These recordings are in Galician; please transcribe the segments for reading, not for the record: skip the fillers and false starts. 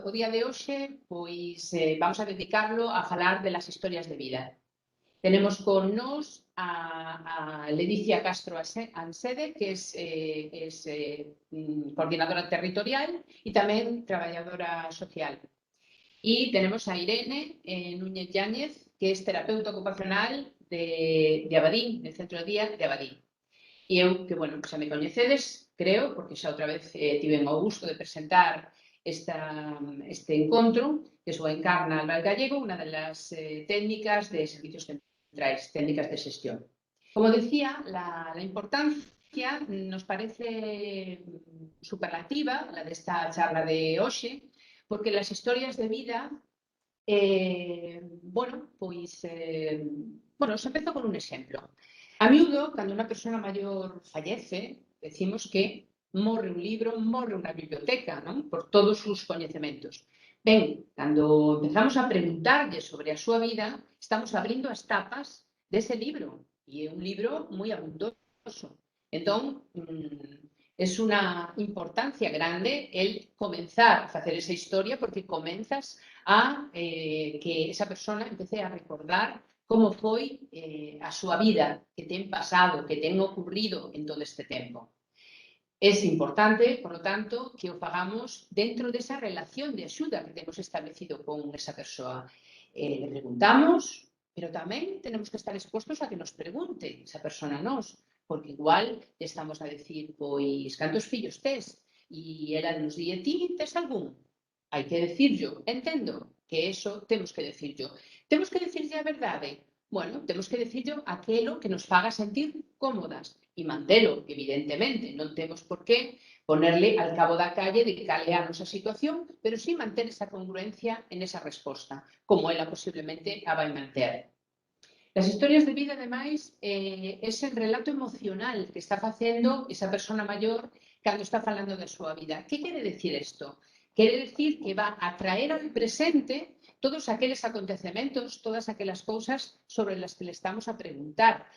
o día de hoxe, pois, vamos a dedicarlo a falar de las historias de vida. Tenemos con nos a Ledicia Castro Ansede, que es coordinadora territorial y tamén traballadora social. Y tenemos a Irene Núñez Yáñez, que es terapeuta ocupacional de Abadín, del Centro de Día de Abadín. E eu, que, bueno, xa me coñecedes, creo, porque xa outra vez tive o gusto de presentar este encontro, que só encarna Albal Gallego, unha das técnicas de servicios centrais, técnicas de xestión. Como decía, la importancia nos parece superlativa, la desta charla de hoxe, porque las historias de vida, bueno, pois, bueno, os empezo con un exemplo. A miúdo, cando unha persona maior fallece, decimos que morre un libro, morre unha biblioteca, non? Por todos os coñecementos. Ben, cando empezamos a preguntarlle sobre a súa vida, estamos abrindo as tapas dese libro, e é un libro moi abundoso. Entón, é unha importancia grande el comenzar a facer esa historia, porque comenzas a que esa persona empece a recordar como foi a súa vida, que ten pasado, que ten ocurrido en todo este tempo. É importante, por lo tanto, que o fagamos dentro desa relación de axuda que temos establecido con esa persoa. Le preguntamos, pero tamén tenemos que estar expostos a que nos pregunte esa persona a nós, porque igual estamos a decir, pois, cantos fillos tes? E ela nos di, ti tes algún? Hai que decirlo, entendo que eso temos que decirlo. Temos que decirlle a verdade. Bueno, temos que decirlo aquelo que nos faga sentir cómodas e mantelo, evidentemente. Non temos por qué ponerle al cabo da calle de cal é a nosa situación, pero sí manter esa congruencia en esa resposta, como ela posiblemente a vai manter. As historias de vida, ademais, ese relato emocional que está facendo esa persona maior cando está falando da súa vida. Que quere decir isto? Quere decir que va a traer ao presente todos aqueles acontecementos, todas aquelas cousas sobre as que le estamos a preguntar.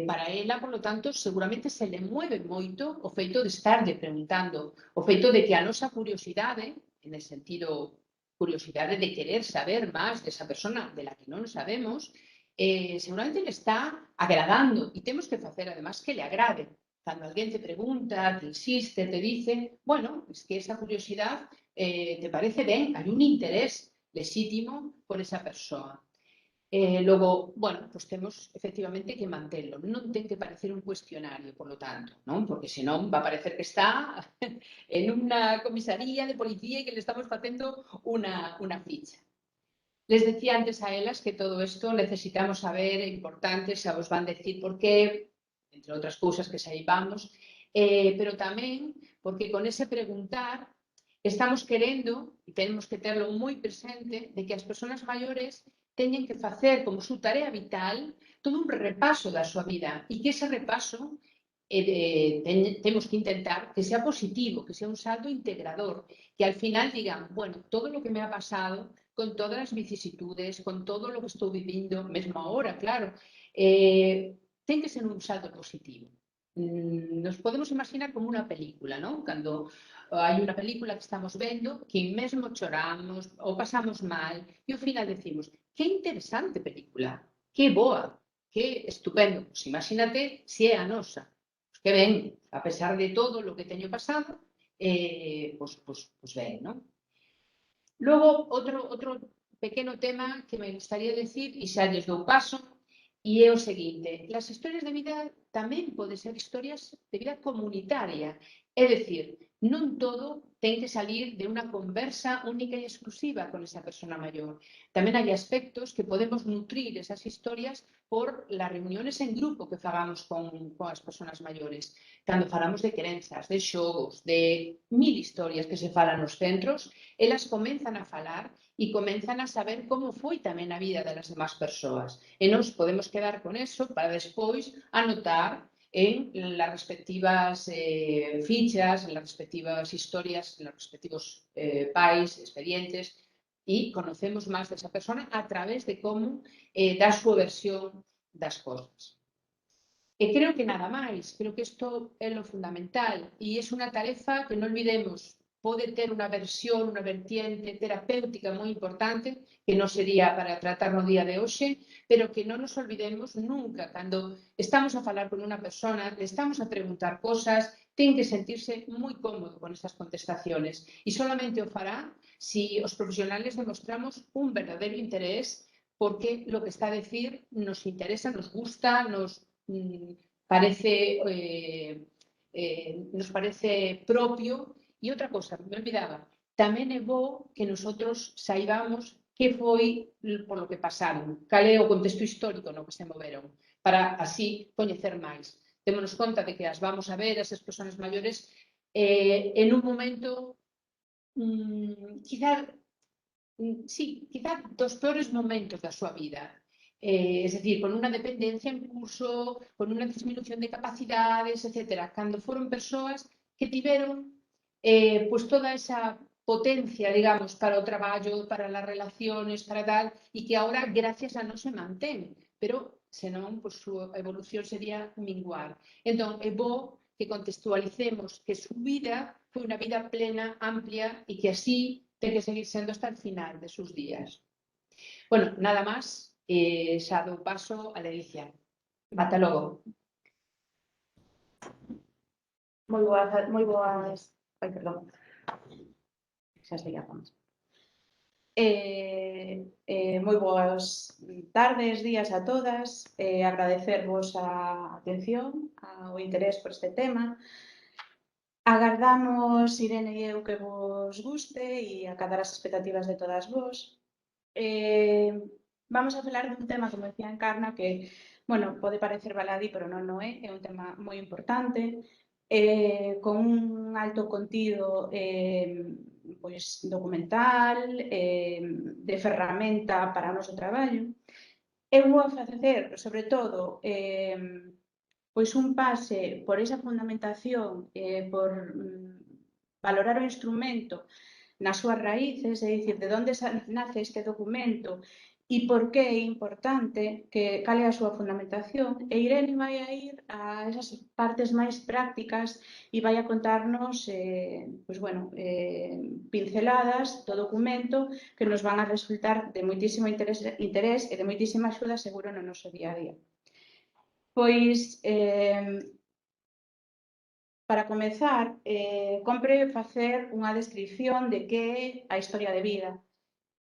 Para ela, por lo tanto, seguramente se le mueve moito o feito de estarlle preguntando, o feito de que a nosa curiosidade, en el sentido curiosidade de querer saber máis desa persona de la que non sabemos, seguramente le está agradando e temos que facer, además, que le agrade. Cando alguén te pregunta, te insiste, te dice, bueno, es que esa curiosidade te parece ben, hai un interés legítimo por esa persoa. Logo, bueno, pues temos efectivamente que mantelo. Non ten que parecer un cuestionario, por lo tanto, non? Porque senón va a parecer que está en unha comisaría de policía e que le estamos facendo unha ficha. Les decía antes a elas que todo isto necesitamos saber, é importante, xa vos van decir por qué, entre outras cousas que saibamos, pero tamén porque con ese preguntar estamos querendo, e tenemos que terlo moi presente, de que as persoas maiores teñen que facer como súa tarea vital todo un repaso da súa vida e que ese repaso temos que intentar que sea positivo, que sea un saldo integrador, que al final digan, bueno, todo lo que me ha pasado, con todas as vicisitudes, con todo lo que estou vivindo, mesmo agora, claro, ten que ser un saldo positivo. Nos podemos imaginar como unha película, non? Cando hai unha película que estamos vendo que mesmo choramos ou pasamos mal e ao final decimos, que interesante película, que boa, que estupendo. Pues imagínate se é a nosa. Pues que ben, a pesar de todo o que teño pasado, pues ben, non? Logo, outro pequeno tema que me gustaría decir, e xa lles dou paso, e é o seguinte, as historias de vida tamén poden ser historias de vida comunitaria, é dicir, non todo ten que salir de unha conversa única e exclusiva con esa persona maior. Tamén hai aspectos que podemos nutrir esas historias por las reuniones en grupo que fagamos con as persoas maiores. Cando falamos de crenzas, de xogos, de mil historias que se falan nos centros, elas comenzan a falar e comenzan a saber como foi tamén a vida das demás persoas. E nos podemos quedar con eso para despois anotar en las respectivas fichas, en las respectivas historias, en los respectivos pais, expedientes, e conocemos máis desa persona a través de como dá a súa versión das cosas. E creo que nada máis, creo que isto é lo fundamental e é unha tarefa que non olvidemos pode ter unha versión, unha vertiente terapéutica moi importante, que non sería para tratar no día de hoxe, pero que non nos olvidemos nunca, cando estamos a falar con unha persona, le estamos a preguntar cosas, ten que sentirse moi cómodo con estas contestaciones. E solamente o fará si os profesionales demostramos un verdadero interés porque lo que está a decir nos interesa, nos gusta, nos parece propio. E outra cosa, me olvidaba, tamén é bo que nosotros saibamos que foi por lo que pasaron, cal é o contexto histórico no que se moveron, para así coñecer máis. Témonos conta de que as vamos a ver, esas persoas maiores, en un momento, quizá dos peores momentos da súa vida. Es decir, con unha dependencia en curso, con unha disminución de capacidades, etc. Cando foron persoas que tiveron pues toda esa potencia, digamos, para o traballo, para as relaciones, para tal, e que ahora, gracias a non se mantén, pero senón, pues, a evolución sería minguar. Entón, é bo que contextualicemos que su vida foi unha vida plena, amplia, e que así ten que seguir sendo hasta el final de sus días. Bueno, nada máis, xa dou paso a Ledicia. Ata logo. Moi boas... Ai, perdón. Xa sei a fama. Moi boas tardes, días a todas. Agradecervos a atención, o interés por este tema. Agardamos, Irene e eu, que vos guste e acadar as expectativas de todas vos. Vamos a falar dun tema, como decía Encarna, que, bueno, pode parecer baladí, pero non é. É un tema moi importante, con un alto contido pois, documental, de ferramenta para o noso traballo. Eu vou a facer, sobre todo, pois un pase por esa fundamentación, por valorar o instrumento nas súas raíces, é dicir, de onde nace este documento e por que é importante, cal é a súa fundamentación, e Irene vai a ir a esas partes máis prácticas e vai a contarnos pois, bueno, pinceladas do documento que nos van a resultar de moitísimo interés e de moitísima axuda seguro no noso día a día. Pois, para comezar, compre facer unha descripción de que é a historia de vida.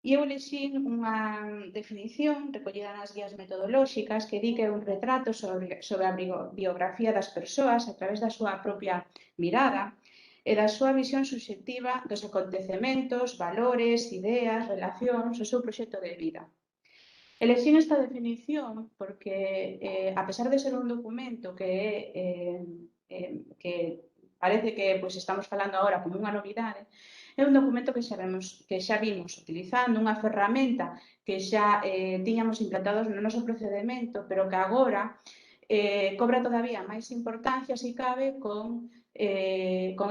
E eu elexín unha definición recollida nas guías metodolóxicas que di que é un retrato sobre a biografía das persoas a través da súa propia mirada e da súa visión subxectiva dos acontecementos, valores, ideas, relacións, o seu proxecto de vida. Elexín esta definición porque, a pesar de ser un documento que parece que pois, estamos falando agora como unha novidade, é un documento que xa vimos utilizando, unha ferramenta que xa tiñamos implantados no noso procedimento, pero que agora cobra todavía máis importancia, se cabe, con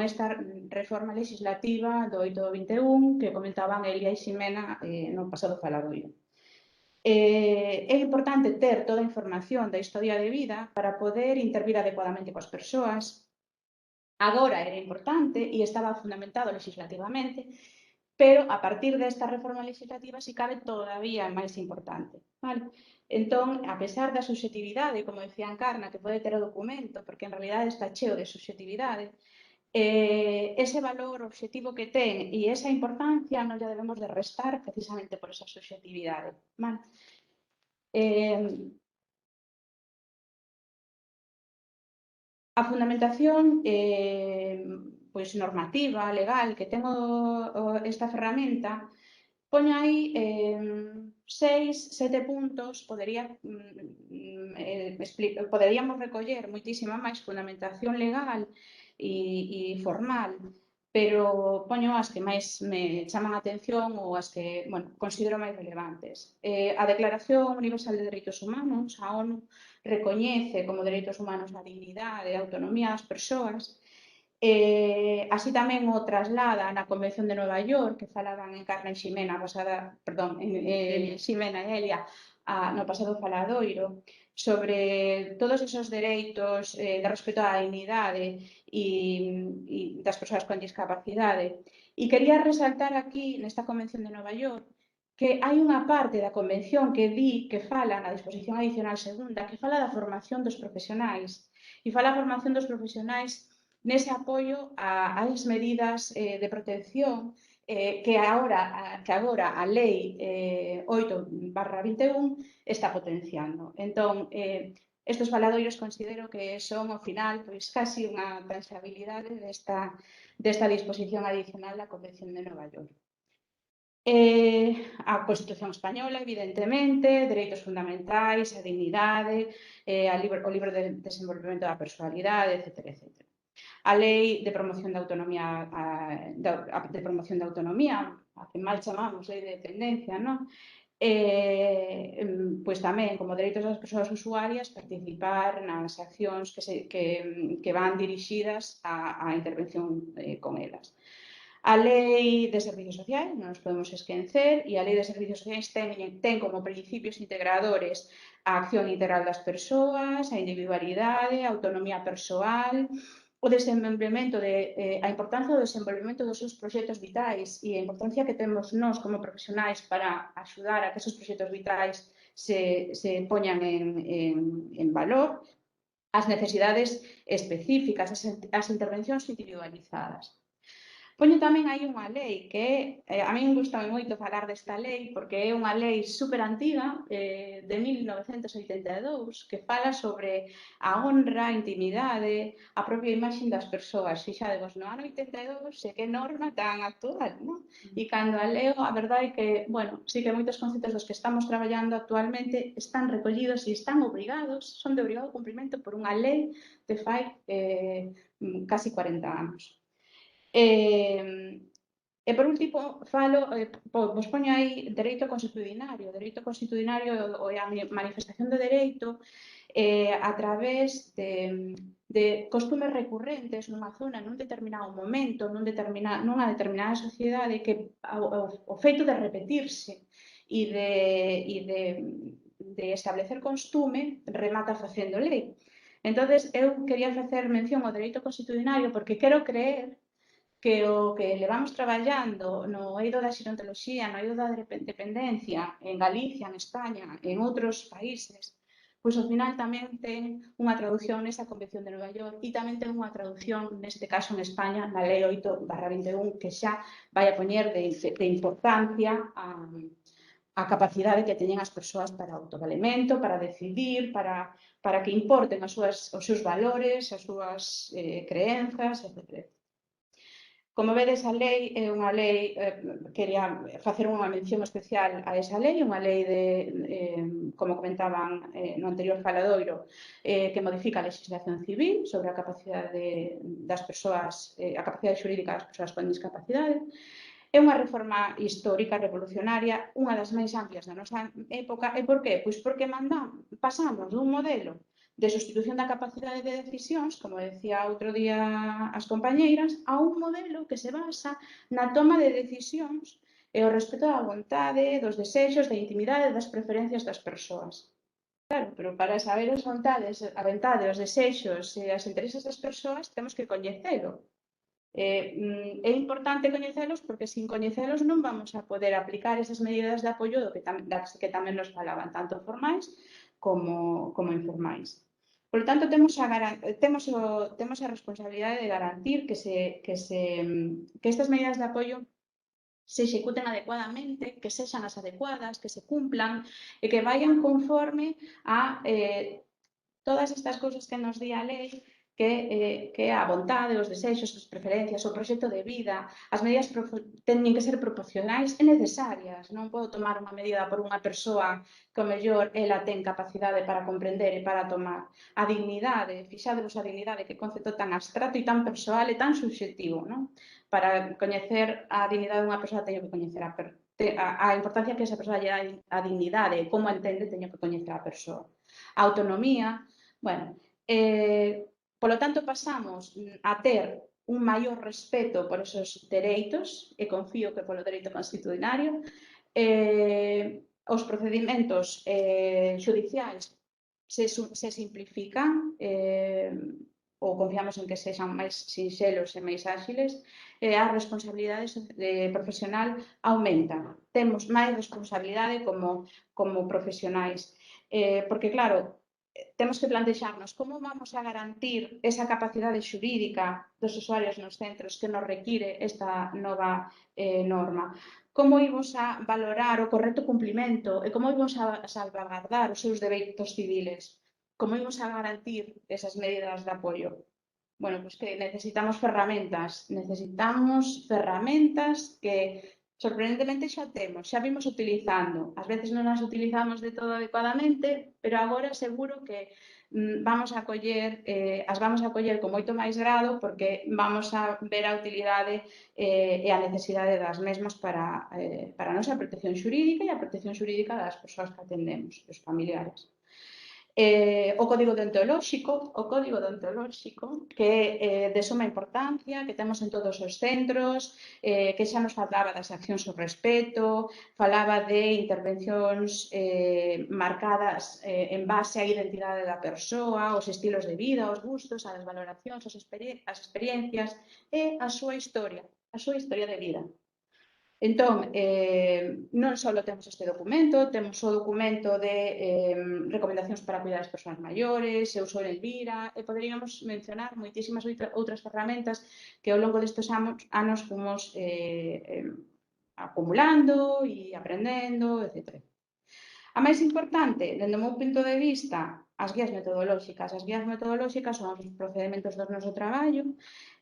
esta reforma legislativa do 8 do 21 que comentaban Elia e Ximena no pasado faladoiro. É importante ter toda a información da historia de vida para poder intervir adecuadamente coas persoas. Agora era importante e estaba fundamentado legislativamente, pero a partir desta reforma legislativa si cabe todavía máis importante. Vale? Entón, a pesar da subxetividade, como decía Encarna, que pode ter o documento, porque en realidad está cheo de subxetividade, ese valor obxectivo que ten e esa importancia non lle debemos de restar precisamente por esa subxetividade. Vale? A fundamentación pois normativa, legal, que ten esta ferramenta, poño aí 6, 7 puntos, poderíamos recoller moitísima máis fundamentación legal e formal, pero poño as que máis me chaman a atención ou as que, bueno, considero máis relevantes. A Declaración Universal de Dereitos Humanos, a ONU, recoñece como dereitos humanos a dignidade e a autonomía das persoas. Así tamén o traslada na Convención de Nova York, que falaban Encarna e Ximena, Ximena e Elia, no pasado faladoiro, sobre todos esos dereitos de respeto á dignidade e das persoas con discapacidade. E quería resaltar aquí, nesta Convención de Nova York, que hai unha parte da Convención que fala na disposición adicional segunda, que fala da formación dos profesionais. E fala a formación dos profesionais nese apoio ás medidas de protección que agora a Lei 8/21 está potenciando. Entón, estes faladoiros considero que son, ao final, pois, casi unha tangibilidade desta disposición adicional da Convención de Nova York. A Constitución Española, evidentemente, dereitos fundamentais, a dignidade, o libro de desenvolvemento da personalidade, etc. A Lei de Promoción da Autonomía, a que mal chamamos Lei de Dependencia, non? Pois tamén, como dereitos das persoas usuarias, participar nas accións que van dirixidas á intervención con elas. A Lei de Servicios Sociais, non nos podemos esquecer, e a Lei de Servicios Sociais ten como principios integradores a acción integral das persoas, a individualidade, a autonomía persoal, o desenvolvemento a importancia do desenvolvemento dos seus proxectos vitais e a importancia que temos nós como profesionais para axudar a que esos proxectos vitais se poñan en valor, as necesidades específicas, as intervencións individualizadas. Poño tamén aí unha lei que a min gusta moito falar desta lei porque é unha lei super antiga de 1982 que fala sobre a honra, a intimidade, a propia imaxe das persoas. Fixadevos, no ano 82, que norma tan actual, non? E cando a leo, a verdade é que, bueno, sí que moitos conceptos dos que estamos traballando actualmente están recollidos e están obrigados, son de obrigado cumprimento por unha lei de fai casi 40 anos. E por último, vos poño aí dereito constitucionario. O dereito constitucionario é a manifestación do dereito a través de costumes recurrentes nunha zona, nun determinado momento, nunha determinada sociedade que o feito de repetirse e de establecer costume remata facendo lei. Entonces, eu quería facer mención ao dereito constitucionario porque quero creer que o que levamos traballando no eido da xerontoloxía, no eido da dependencia, en Galicia, en España, en outros países, pois ao final tamén ten unha traducción nesa Convención de Nova York e tamén ten unha traducción, neste caso en España, na Lei 8/21, que xa vai a poñer de importancia a capacidade que teñen as persoas para autovalemento, para decidir, para que importen os seus valores, as súas creenzas, etc. Como vedes, a lei é unha lei, quería facer unha mención especial a esa lei, unha lei como comentaban no anterior faladoiro, que modifica a legislación civil sobre a capacidade das persoas, a capacidade xurídica das persoas con discapacidade. É unha reforma histórica, revolucionaria, unha das máis amplias da nosa época. E por qué? Pois porque pasamos dun modelo de sustitución da capacidade de decisións, como decía outro día as compañeiras, a un modelo que se basa na toma de decisións e o respeto da vontade, dos desexos, da intimidade e das preferencias das persoas. Claro, pero para saber as vontades, a vontade, os desexos e as intereses das persoas temos que coñecelo. É importante coñecelos porque sin coñecelos non vamos a poder aplicar esas medidas de apoio das que tamén nos falaban, tanto formais como informais. Por tanto, temos a responsabilidade de garantir que estas medidas de apoio se executen adecuadamente, que sexan as adecuadas, que se cumplan e que vayan conforme a todas estas cousas que nos di a lei, que é a vontade, os desexos, as preferencias, o proxecto de vida, as medidas teñen que ser proporcionais e necesarias. Non podo tomar unha medida por unha persoa que o mellor ela ten capacidade para comprender e para tomar. A dignidade, fixadevos a dignidade, que concepto tan abstracto e tan persoal e tan subxectivo, non? Para coñecer a dignidade dunha persoa teño que coñecer a importancia que esa persoa lle dá a dignidade e como entende teño que coñecer a persoa. A autonomía, bueno, polo tanto pasamos a ter un maior respeto por esos dereitos e confío que polo dereito constitucionario, os procedimentos xudiciais se simplifican ou confiamos en que sexan máis sinxelos e máis áxiles, a responsabilidade profesional aumenta. Temos máis responsabilidade como profesionais. Porque, claro, temos que plantexarnos como vamos a garantir esa capacidade xurídica dos usuarios nos centros que nos require esta nova norma. Como imos a valorar o correcto cumplimento e como imos a salvaguardar os seus dereitos civiles. Como imos a garantir esas medidas de apoio? Bueno, pues que necesitamos ferramentas que sorprendentemente xa temos, xa vimos utilizando. Ás veces non as utilizamos de todo adecuadamente, pero agora seguro que as vamos a coller con moito máis grado porque vamos a ver a utilidade e a necesidade das mesmas para a nosa protección xurídica e a protección xurídica das persoas que atendemos, dos familiares. O código deontolóxico, que é de suma importancia, que temos en todos os centros, que xa nos falaba das accións ao respecto, falaba de intervencións marcadas en base á identidade da persoa, os estilos de vida, os gustos, as valoracións, as experiencias e a súa historia de vida. Entón, non só temos este documento, temos o documento de recomendacións para cuidar as persoas maiores, Eu sou Elvira, e poderíamos mencionar moitísimas outras ferramentas que ao longo destes anos fomos acumulando e aprendendo, etc. A máis importante, dende o meu punto de vista, as guías metodolóxicas. As guías metodolóxicas son os procedementos do noso traballo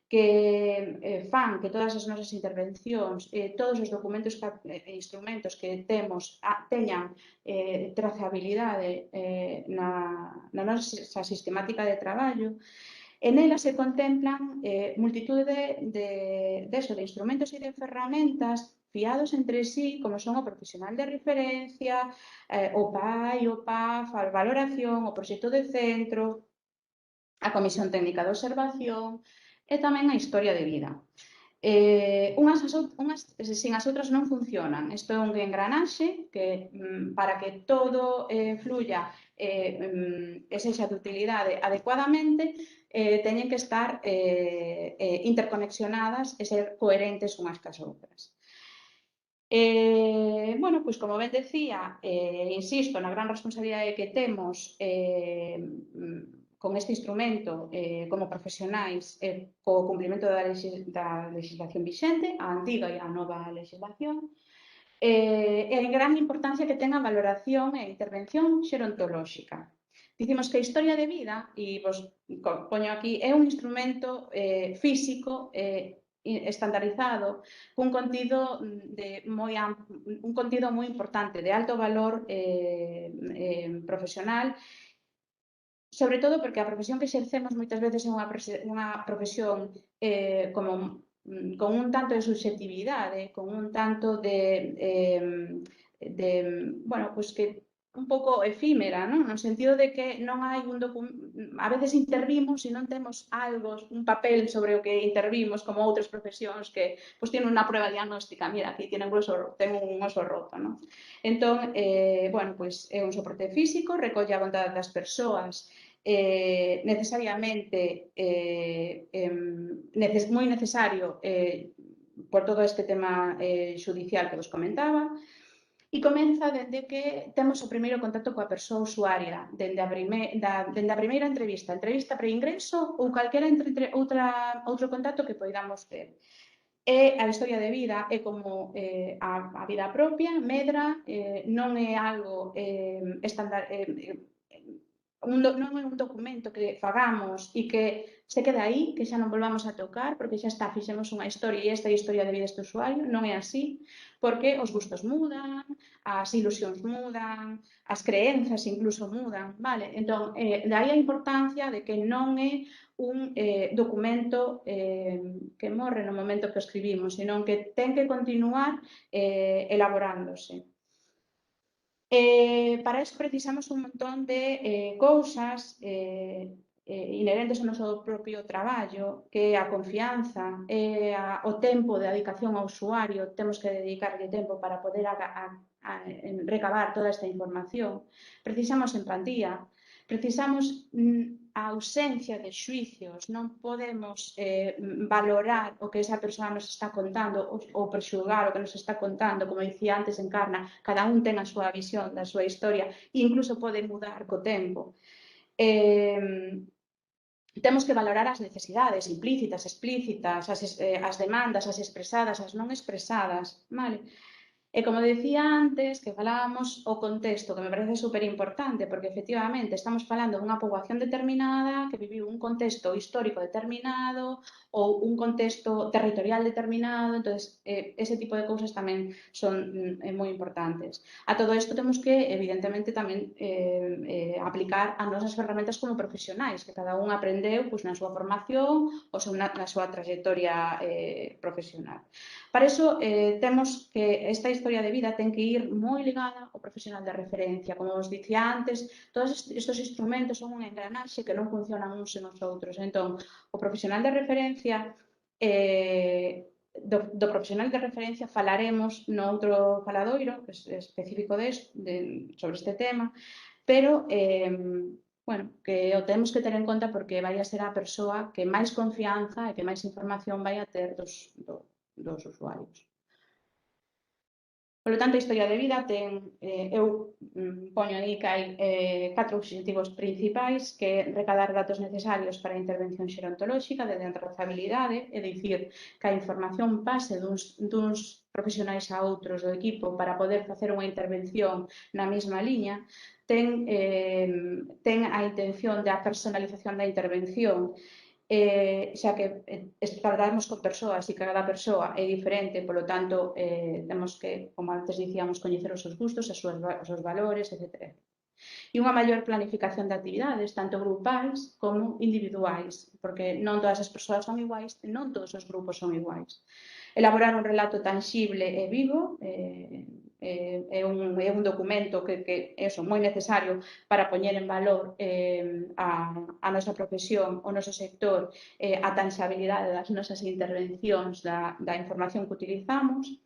que fan que todas as nosas intervencións, todos os documentos e instrumentos que temos teñan trazabilidade na nosa sistemática de traballo. En ela se contemplan multitude de instrumentos e de ferramentas fiados entre sí, como son o profesional de referencia, o PAI, o PAF, a valoración, o proxecto de centro, a comisión técnica de observación, e tamén a historia de vida. Unhas sin as outras non funcionan. Isto é un engranaxe que para que todo fluya e sexa de utilidade adecuadamente teñen que estar interconexionadas e ser coherentes unhas cas outras. Bueno, pois como ben decía, insisto na gran responsabilidade que temos con este instrumento como profesionais co cumprimento da legislación vixente, a antiga e a nova legislación, e a gran importancia que ten a valoración e a intervención xerontolóxica. Dicimos que a historia de vida, e vos poño aquí, é un instrumento físico estandarizado cun contido moi importante, de alto valor profesional, sobre todo porque a profesión que exercemos moitas veces é unha profesión con un tanto de subxectividade, con un tanto bueno, pois que un pouco efímera, non? No sentido de que non hai a veces intervimos e non temos algo, un papel sobre o que intervimos, como outras profesións que pois tienen unha prueba diagnóstica, mira, aquí ten un oso roto, non? Entón, bueno, pois é un soporte físico, recolle a vontade das persoas necesariamente moi necesario por todo este tema xudicial que vos comentaba, e comeza dende que temos o primeiro contacto coa persoa usuaria, dende a primeira entrevista pre-ingreso ou calquera outro contacto que poidamos ter. É a historia de vida, é como a vida propia, medra, non é algo estándar, non é un documento que fagamos e que se queda aí, que xa non volvamos a tocar, porque xa está, fixemos unha historia e esta é a historia de vida deste usuario. Non é así, porque os gustos mudan, as ilusións mudan, as creencias incluso mudan, vale? Entón, dai a importancia de que non é un documento que morre no momento que o escribimos, senón que ten que continuar elaborándose. Para iso precisamos un montón de cousas inherentes ao noso propio traballo, que é a confianza, o tempo de dedicación ao usuario, temos que dedicarlle tempo para poder recabar toda esta información. Precisamos empatía, precisamos a ausencia de xuicios, non podemos valorar o que esa persoa nos está contando ou prexulgar o que nos está contando, como dicía antes Encarna, cada un ten a súa visión da súa historia e incluso pode mudar co tempo. Temos que valorar as necesidades implícitas, explícitas, as demandas, as expresadas, as non expresadas, vale? E como decía antes, que falábamos o contexto, que me parece superimportante, porque efectivamente estamos falando dunha poboación determinada que viviu un contexto histórico determinado ou un contexto territorial determinado, entonces ese tipo de cousas tamén son moi importantes. A todo isto temos que, evidentemente, tamén aplicar as nosas ferramentas como profesionais, que cada un aprendeu pois, na súa formación ou na súa trayectoria profesional. Para iso, temos que esta historia de vida ten que ir moi ligada ao profesional de referencia. Como vos dicía antes, todos estes instrumentos son un engranaxe que non funcionan uns sen os outros. Entón, o profesional de referencia, do profesional de referencia falaremos no outro faladoiro específico sobre este tema, pero bueno, que o temos que ter en conta porque vai a ser a persoa que máis confianza e que máis información vai a ter dos usuarios. Por lo tanto, a historia de vida ten, eu poño aí que hai 4 obxectivos principais, que é recadar datos necesarios para a intervención xerontolóxica de trazabilidade, é dicir, que a información pase duns profesionais a outros do equipo para poder facer unha intervención na mesma liña, ten a intención da personalización da intervención, xa que tratamos con persoas e cada persoa é diferente, polo tanto, temos que, como antes dicíamos, coñecer os seus gustos, os seus valores, etc. E unha maior planificación de actividades, tanto grupais como individuais, porque non todas as persoas son iguais e non todos os grupos son iguais. Elaborar un relato tangible e vivo é un documento que é moi necesario para poñer en valor a nosa profesión, o noso sector, a tangibilidade das nosas intervencións, da información que utilizamos.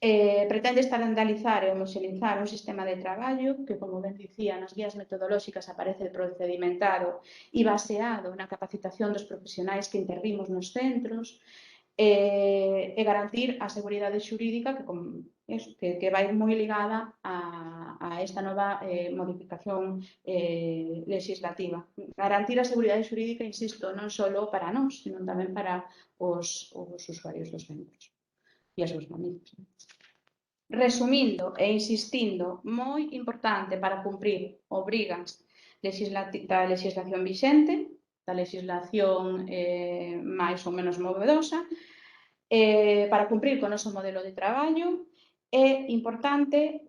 Pretende estandarizar e homoxeneizar un sistema de traballo que, como ben dicía, nas guías metodolóxicas aparece procedimentado e baseado na capacitación dos profesionais que intervimos nos centros, e garantir a seguridade xurídica que vai moi ligada a esta nova modificación legislativa. Garantir a seguridade xurídica, insisto, non só para nós, sino tamén para os usuarios dos centros e as súas familias. Resumindo e insistindo, moi importante para cumprir obrigas da legislación vixente, da legislación máis ou menos movedosa, para cumprir con o noso modelo de traballo, é importante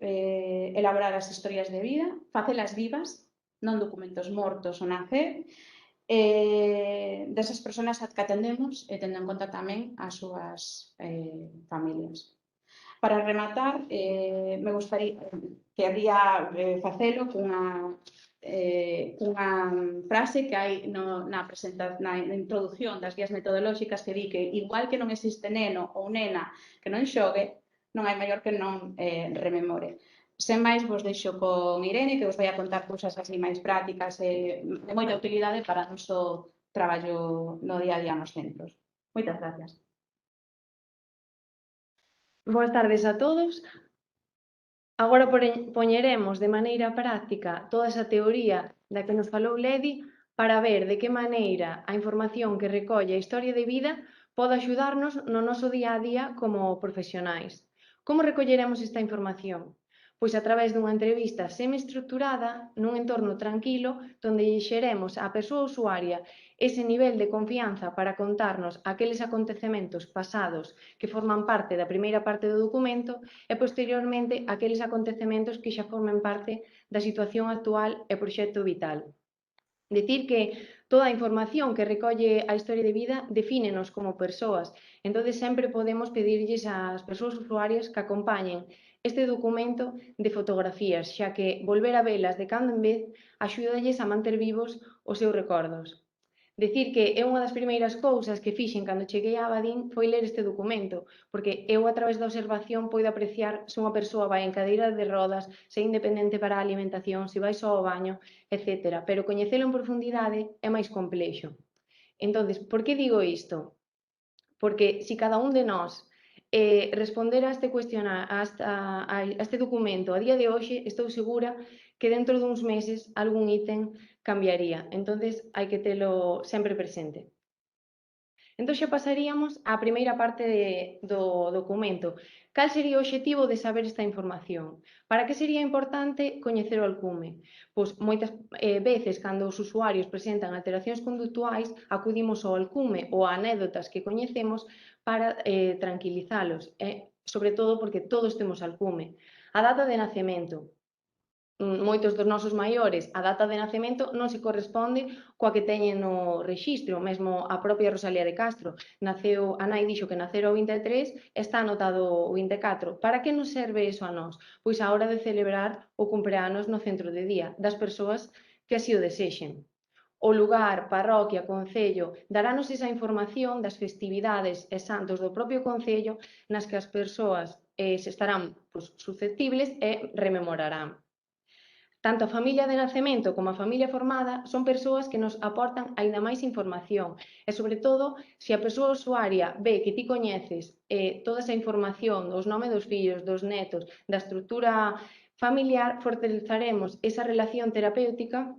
elaborar as historias de vida, facelas vivas, non documentos mortos ou nacer, desas persoas que atendemos e tendo en conta tamén as súas familias. Para rematar, me gustaría facelo cunha frase que hai na introdución das guías metodolóxicas que di que igual que non existe neno ou nena que non xogue, non hai maior que non rememore. Sen máis, vos deixo con Irene, que vos vai a contar cousas así máis prácticas e de moita utilidade para o noso traballo no día a día nos centros. Moitas gracias. Boas tardes a todos. Agora poñeremos de maneira práctica toda esa teoría da que nos falou Ledi para ver de que maneira a información que recolle a historia de vida pode axudarnos no noso día a día como profesionais. Como recolleremos esta información? Pois a través dunha entrevista semi-estructurada nun entorno tranquilo onde xeremos á persoa usuaria ese nivel de confianza para contarnos aqueles acontecementos pasados que forman parte da primeira parte do documento e posteriormente aqueles acontecementos que xa formen parte da situación actual e proxecto vital. Dicir que Toda a información que recolle a historia de vida defínenos como persoas. Entón, sempre podemos pedirlles ás persoas usuarias que acompañen este documento de fotografías, xa que volver a velas de cando en vez axúdalles a manter vivos os seus recordos. Decir que é unha das primeiras cousas que fixen cando cheguei a Abadín foi ler este documento, porque eu a través da observación podo apreciar se unha persoa vai en cadeira de rodas, se é independente para a alimentación, se vai só ao baño, etc. Pero coñecelo en profundidade é máis complexo. Entonces, por que digo isto? Porque se cada un de nós responder a este este documento a día de hoxe, estou segura que dentro duns meses algún ítem cambiaría. Entonces, hai que telo sempre presente. Entón, xa pasaríamos á primeira parte do documento. Cal sería o obxectivo de saber esta información? Para que sería importante coñecer o alcume? Pois moitas veces, cando os usuarios presentan alteracións conductuais, acudimos ao alcume ou a anécdotas que coñecemos para tranquilizalos, sobre todo porque todos temos alcume. A data de nacemento. Moitos dos nosos maiores, a data de nacemento non se corresponde coa que teñen no rexistro, mesmo a propia Rosalía de Castro. A nai dixo que nacera o 23, está anotado o 24. Para que nos serve iso a nós? Pois a hora de celebrar o cumpleanos no centro de día das persoas que así o desexen. O lugar, parroquia, concello, darános esa información das festividades e santos do propio concello nas que as persoas se estarán susceptibles e rememorarán. Tanto a familia de nacemento como a familia formada son persoas que nos aportan aínda máis información e, sobre todo, se a persoa usuaria ve que ti coñeces toda esa información, os nomes dos fillos, dos netos, da estrutura familiar, fortaleceremos esa relación terapéutica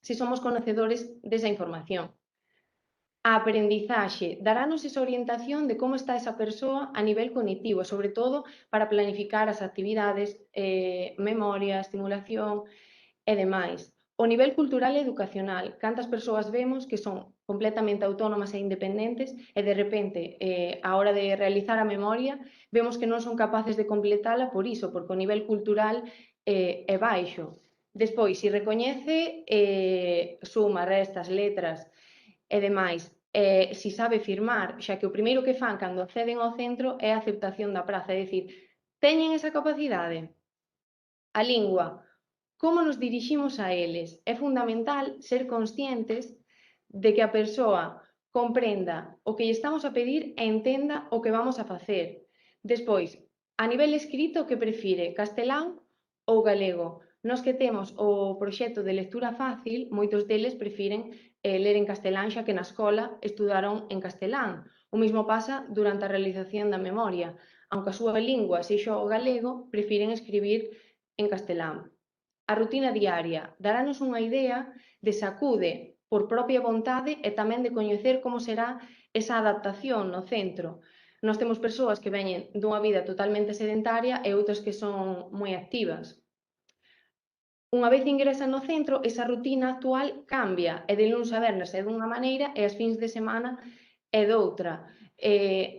se somos conocedores desa información. A aprendizaxe darános esa orientación de como está esa persoa a nivel cognitivo, sobre todo para planificar as actividades, memoria, estimulación e demais. O nivel cultural e educacional, cantas persoas vemos que son completamente autónomas e independentes e de repente, a hora de realizar a memoria, vemos que non son capaces de completala por iso, porque o nivel cultural é baixo. Despois, se recoñece suma, restas, letras e demais, se sabe firmar, xa que o primeiro que fan cando acceden ao centro é a aceptación da praza, é dicir, teñen esa capacidade? A lingua, como nos diriximos a eles? É fundamental ser conscientes de que a persoa comprenda o que lle estamos a pedir e entenda o que vamos a facer. Despois, a nivel escrito, que prefire, castelán ou galego? Nos que temos o proxecto de lectura fácil, moitos deles prefiren ler en castelán xa que na escola estudaron en castelán. O mesmo pasa durante a realización da memoria. Aunque a súa lingua sexa o galego, prefiren escribir en castelán. A rutina diaria darános unha idea de se acude por propia vontade e tamén de coñecer como será esa adaptación no centro. Nós temos persoas que veñen dunha vida totalmente sedentaria e outras que son moi activas. Unha vez ingresan no centro, esa rutina actual cambia e de luns a vernes é dunha maneira e as fins de semana é doutra.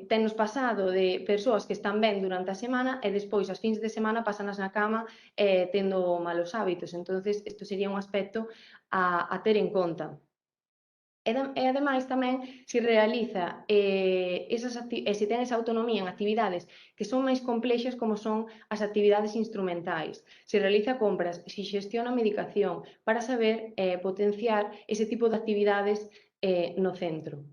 Tennos pasado de persoas que están ben durante a semana e despois as fins de semana pasanas na cama tendo malos hábitos. Entonces, isto sería un aspecto a ter en conta. E ademais tamén se realiza se ten esa autonomía en actividades que son máis complexas como son as actividades instrumentais, se realiza compras, se xestiona medicación para saber potenciar ese tipo de actividades no centro.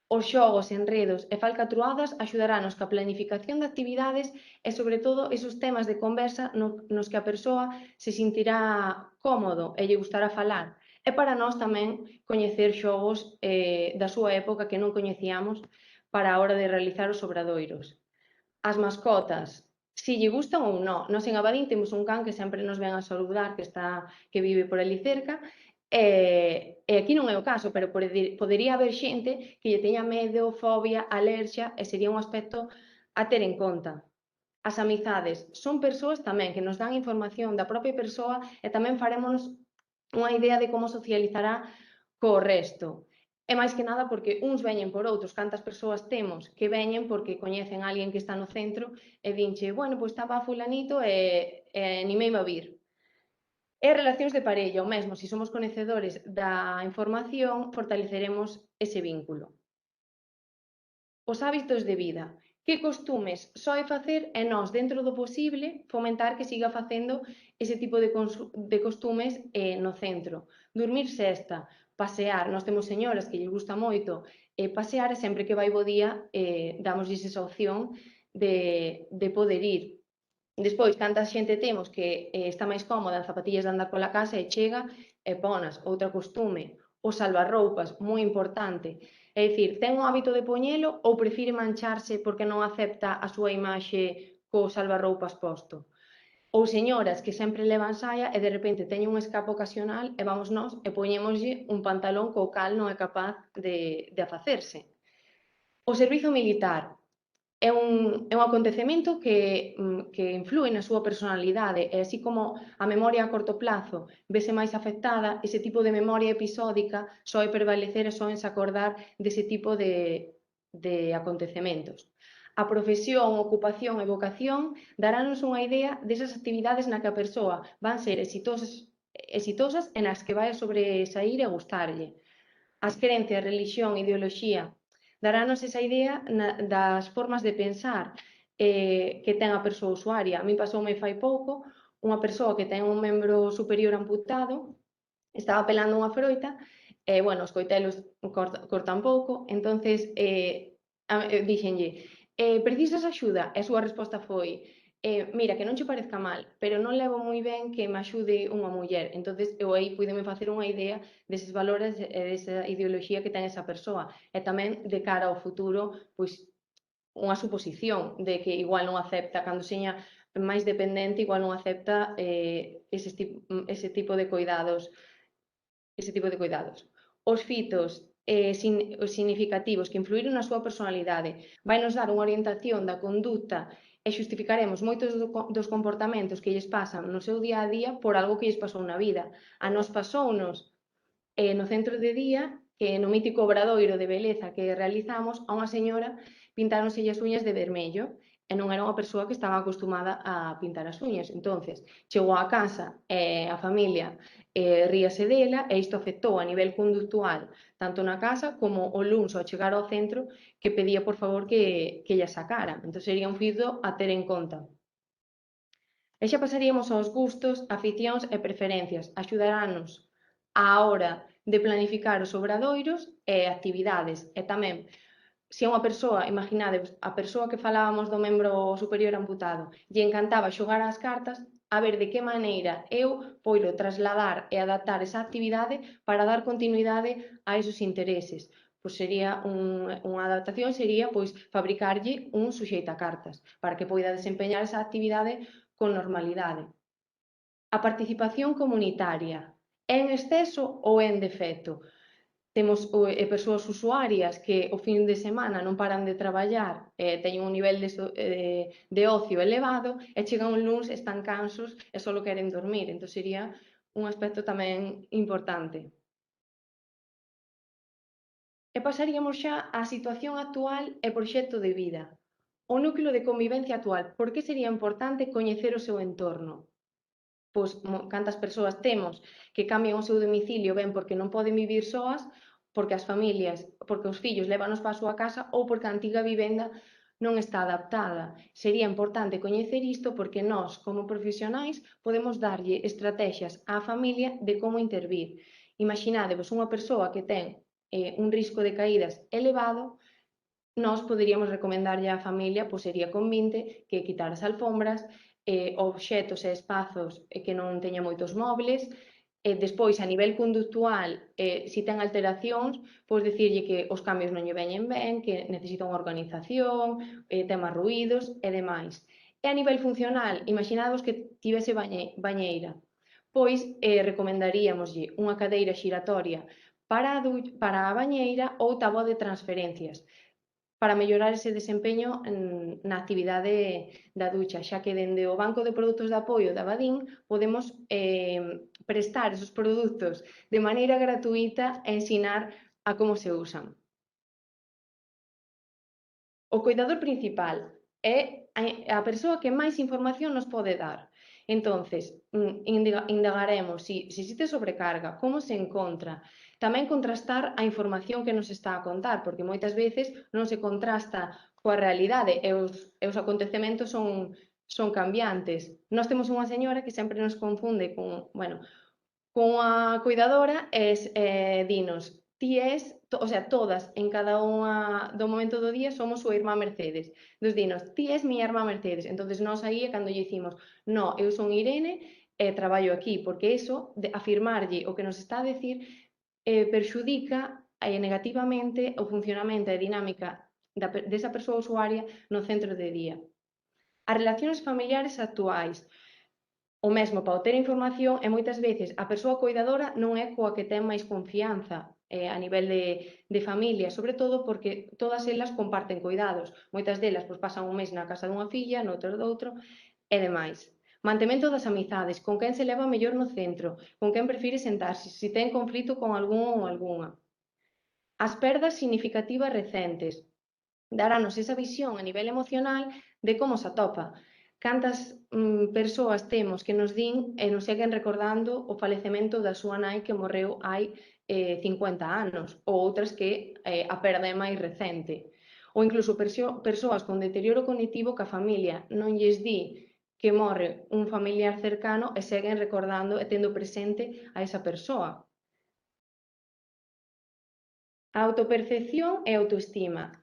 Os xogos, enredos e falcatruadas axudarános ca planificación de actividades e, sobre todo, esos temas de conversa nos que a persoa se sentirá cómodo e lle gustará falar. E para nós tamén coñecer xogos da súa época que non coñecíamos para a hora de realizar os obradoiros. As mascotas, se lle gustan ou non. Nós en Abadín temos un can que sempre nos ven a saludar, que vive por ali cerca, e aquí non é o caso, pero podería haber xente que lle teña medo, fobia, alerxa, e sería un aspecto a ter en conta. As amizades son persoas tamén que nos dan información da propia persoa e tamén farémonos unha idea de como socializará co resto. E máis que nada porque uns veñen por outros, cantas persoas temos que veñen porque coñecen a alguén que está no centro e dinche, bueno, pois estaba fulanito e animeime a vir. E relacións de parella, o mesmo, se somos coñecedores da información, fortaleceremos ese vínculo. Os hábitos de vida. Que costumes soe facer e nós, dentro do posible, fomentar que siga facendo ese tipo de costumes no centro. Dormir sesta, pasear. Nós temos señoras que lles gusta moito pasear e sempre que vai bo día damosles esa opción de poder ir. Despois, canta xente temos que está máis cómoda en zapatillas de andar pola casa e chega e ponas. Outra costume, o salvarroupas, moi importante. É dicir, ten o hábito de poñelo ou prefire mancharse porque non acepta a súa imaxe co salvarroupas posto. Ou señoras que sempre levan saia e de repente teñen un escape ocasional e vamos nós e poñémoslle un pantalón co cal non é capaz de afacerse. O servizo militar é un acontecemento que inflúe na súa personalidade e así como a memoria a corto plazo vese máis afectada, ese tipo de memoria episódica soe prevalecer e soense acordar dese tipo de acontecementos. A profesión, ocupación e vocación darános unha idea desas actividades na que a persoa van ser exitosas e nas que vai sobresaír e gustarlle. As creencias, religión, ideoloxía, darános esa idea das formas de pensar que ten a persoa usuaria. A mí pasoume fai pouco unha persoa que ten un membro superior amputado, estaba pelando unha froita, e, bueno, os coitelos cortan pouco, entonces díxenlle, precisas axuda? E a súa resposta foi, mira, que non che parezca mal, pero non levo moi ben que me axude unha muller. Entonces eu aí puideme facer unha idea deses valores e desa ideoloxía que ten esa persoa. E tamén de cara ao futuro, pois unha suposición de que igual non acepta, cando seña máis dependente, igual non acepta ese tipo de cuidados. Os fitos os significativos que influíron na súa personalidade vai nos dar unha orientación da conduta e xustificaremos moitos dos comportamentos que lles pasan no seu día a día por algo que lles pasou na vida. A nos pasounos no centro de día que no mítico obradoiro de beleza que realizamos a unha señora pintáronse as uñas de vermello e non era unha persoa que estaba acostumada a pintar as uñas. Entonces, chegou á casa e a familia ríase dela e isto afectou a nivel conductual tanto na casa como o luns ao chegar ao centro que pedía por favor que lla sacara. Entón sería un fito a ter en conta. E xa pasaríamos aos gustos, aficións e preferencias. Axudarános á hora de planificar os obradoiros e actividades. E tamén, se unha persoa, imaginade, a persoa que falábamos do membro superior amputado, lle encantaba xogar ás cartas, a ver de que maneira eu podo trasladar e adaptar esa actividade para dar continuidade a esos intereses. Pois sería unha adaptación sería pois fabricarlle un suxeitacartas para que poida desempeñar esa actividade con normalidade. A participación comunitaria é en exceso ou é en defecto? Temos persoas usuarias que o fin de semana non paran de traballar e teñen un nivel de ocio elevado e chegan un luns, están cansos e só queren dormir. Entón sería un aspecto tamén importante. E pasaríamos xa á situación actual e proxecto de vida. O núcleo de convivencia actual. Por que sería importante coñecer o seu entorno? Pois cantas persoas temos que cambian o seu domicilio ben porque non poden vivir soas, porque as familias, porque os fillos levan os pa a súa casa ou porque a antiga vivenda non está adaptada. Sería importante coñecer isto porque nós, como profesionais, podemos darlle estrategias á familia de como intervir. Imaginádevos unha persoa que ten un risco de caídas elevado, nós poderíamos recomendarlle á familia, pois sería convinte que quitar as alfombras, obxetos e espazos que non teña moitos móviles, despois a nivel conductual, se ten alteracións, pois dicirlle que os cambios non lle veñen ben, que necesita unha organización, temas ruídos e demais. E a nivel funcional, imaginadvos que tivese bañeira, pois recomendaríamoslle unha cadeira xiratoria para a bañeira ou táboa de transferencias, para mellorar ese desempeño na actividade da ducha, xa que dende o Banco de Produtos de Apoio da Badín podemos prestar esos produtos de maneira gratuita e ensinar a como se usan. O cuidador principal é a persoa que máis información nos pode dar. Entonces, indagaremos se existe sobrecarga, como se encontra. Tamén contrastar a información que nos está a contar, porque moitas veces non se contrasta coa realidade e os acontecementos son cambiantes. Nós temos unha señora que sempre nos confunde con a cuidadora dinos, ti es, o sea, todas en cada unha do momento do día somos súa irmá Mercedes. Dinos, ti es miña irmá Mercedes. Entonces nós aí é cando lle dicimos, no, eu son Irene e traballo aquí, porque eso, de afirmarlle o que nos está a decir, perxudica negativamente o funcionamento e dinámica desa persoa usuaria no centro de día. As relacións familiares actuais, o mesmo para obter información e moitas veces a persoa cuidadora non é coa que ten máis confianza a nivel de familia, sobre todo porque todas elas comparten cuidados. Moitas delas pasan un mes na casa dunha filla, noutro doutro e demais. Mantemento das amizades, con quen se leva mellor no centro, con quen prefire sentarse, se ten conflito con algún ou algunha. As perdas significativas recentes, darános esa visión a nivel emocional de como se atopa. Cantas persoas temos que nos din e nos seguen recordando o falecemento da súa nai que morreu hai 50 anos, ou outras que a perda é máis recente. Ou incluso persoas con deterioro cognitivo que a familia non lles di que morre un familiar cercano e seguen recordando e tendo presente a esa persoa. A autopercepción e autoestima.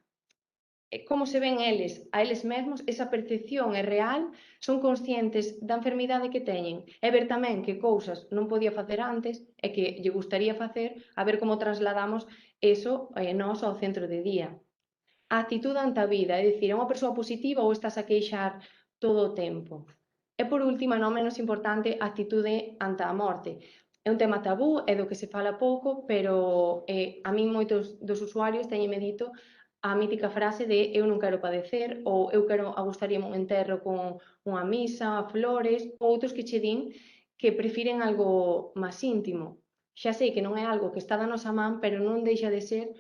Como se ven eles, a eles mesmos, esa percepción é real, son conscientes da enfermidade que teñen, e ver tamén que cousas non podía facer antes e que lle gustaría facer, a ver como trasladamos eso nós ao centro de día. A actitude ante a vida, é dicir, é unha persoa positiva ou estás a queixar todo o tempo? E por último, non menos importante, a actitude ante a morte. É un tema tabú, é do que se fala pouco, pero a min moitos dos usuarios teñenme dito a mítica frase de eu non quero padecer ou eu gustaríame un enterro con unha misa, flores, ou outros que che din que prefiren algo máis íntimo. Xa sei que non é algo que está da nosa man, pero non deixa de ser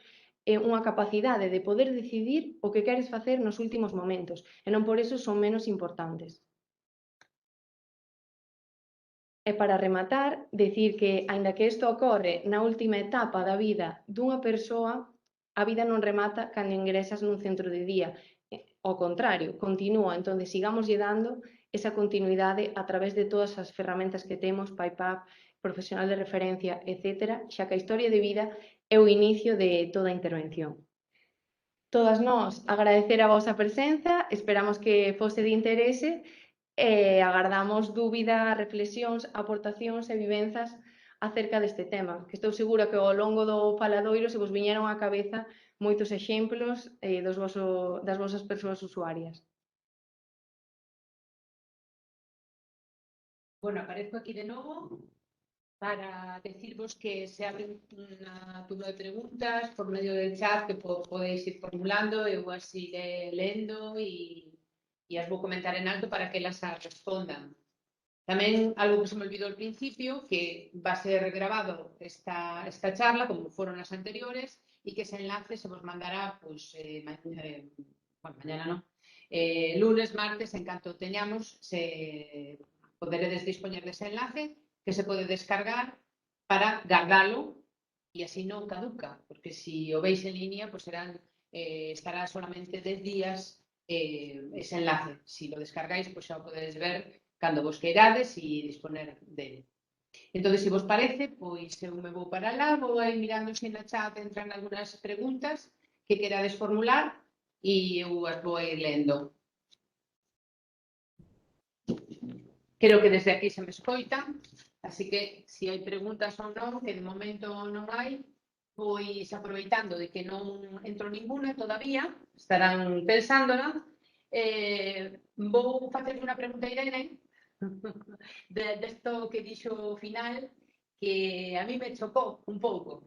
unha capacidade de poder decidir o que queres facer nos últimos momentos, e non por eso son menos importantes. E para rematar, decir que, aínda que isto ocorre na última etapa da vida dunha persoa, a vida non remata cando ingresas nun centro de día. Ao contrario, continúa. Entón, sigamos lle dando esa continuidade a través de todas as ferramentas que temos, PAIPAP, profesional de referencia, etc., xa que a historia de vida é o inicio de toda a intervención. Todas nós agradecer a vosa presenza, esperamos que fose de interese e agardamos dúbidas, reflexións, aportacións e vivenzas acerca deste tema, que estou segura que ao longo do faladoiro se vos viñeron á cabeza moitos exemplos das vosas persoas usuarias. Bueno, aparezco aquí de novo para decirvos que se abre unha turno de preguntas por medio del chat que podéis ir formulando, eu as iré lendo e as vou comentar en alto para que elas respondan. Tamén algo que se me olvidou al principio, que va a ser grabado esta charla, como foron as anteriores, e que ese enlace se vos mandará, pues, mañana non, lunes, martes, en canto teñamos, poderedes dispoñer dese enlace, que se pode descargar para guardalo e así non caduca, porque se o veis en línea, pues estará solamente 10 días ese enlace. Si lo descargáis, pues xa o podedes ver cando vos queirades e disponer dele. Entón, se vos parece, pois eu me vou para lá, vou aí mirando se na chat entran algunhas preguntas que querades formular e eu as vou ir lendo. Creo que desde aquí se me escoita, así que se hai preguntas ou non, que de momento non hai, pois aproveitando de que non entro ninguna todavía, estarán pensándola, vou facer unha pregunta a Irene desto que dixo ao final, que a mí me chocou un pouco.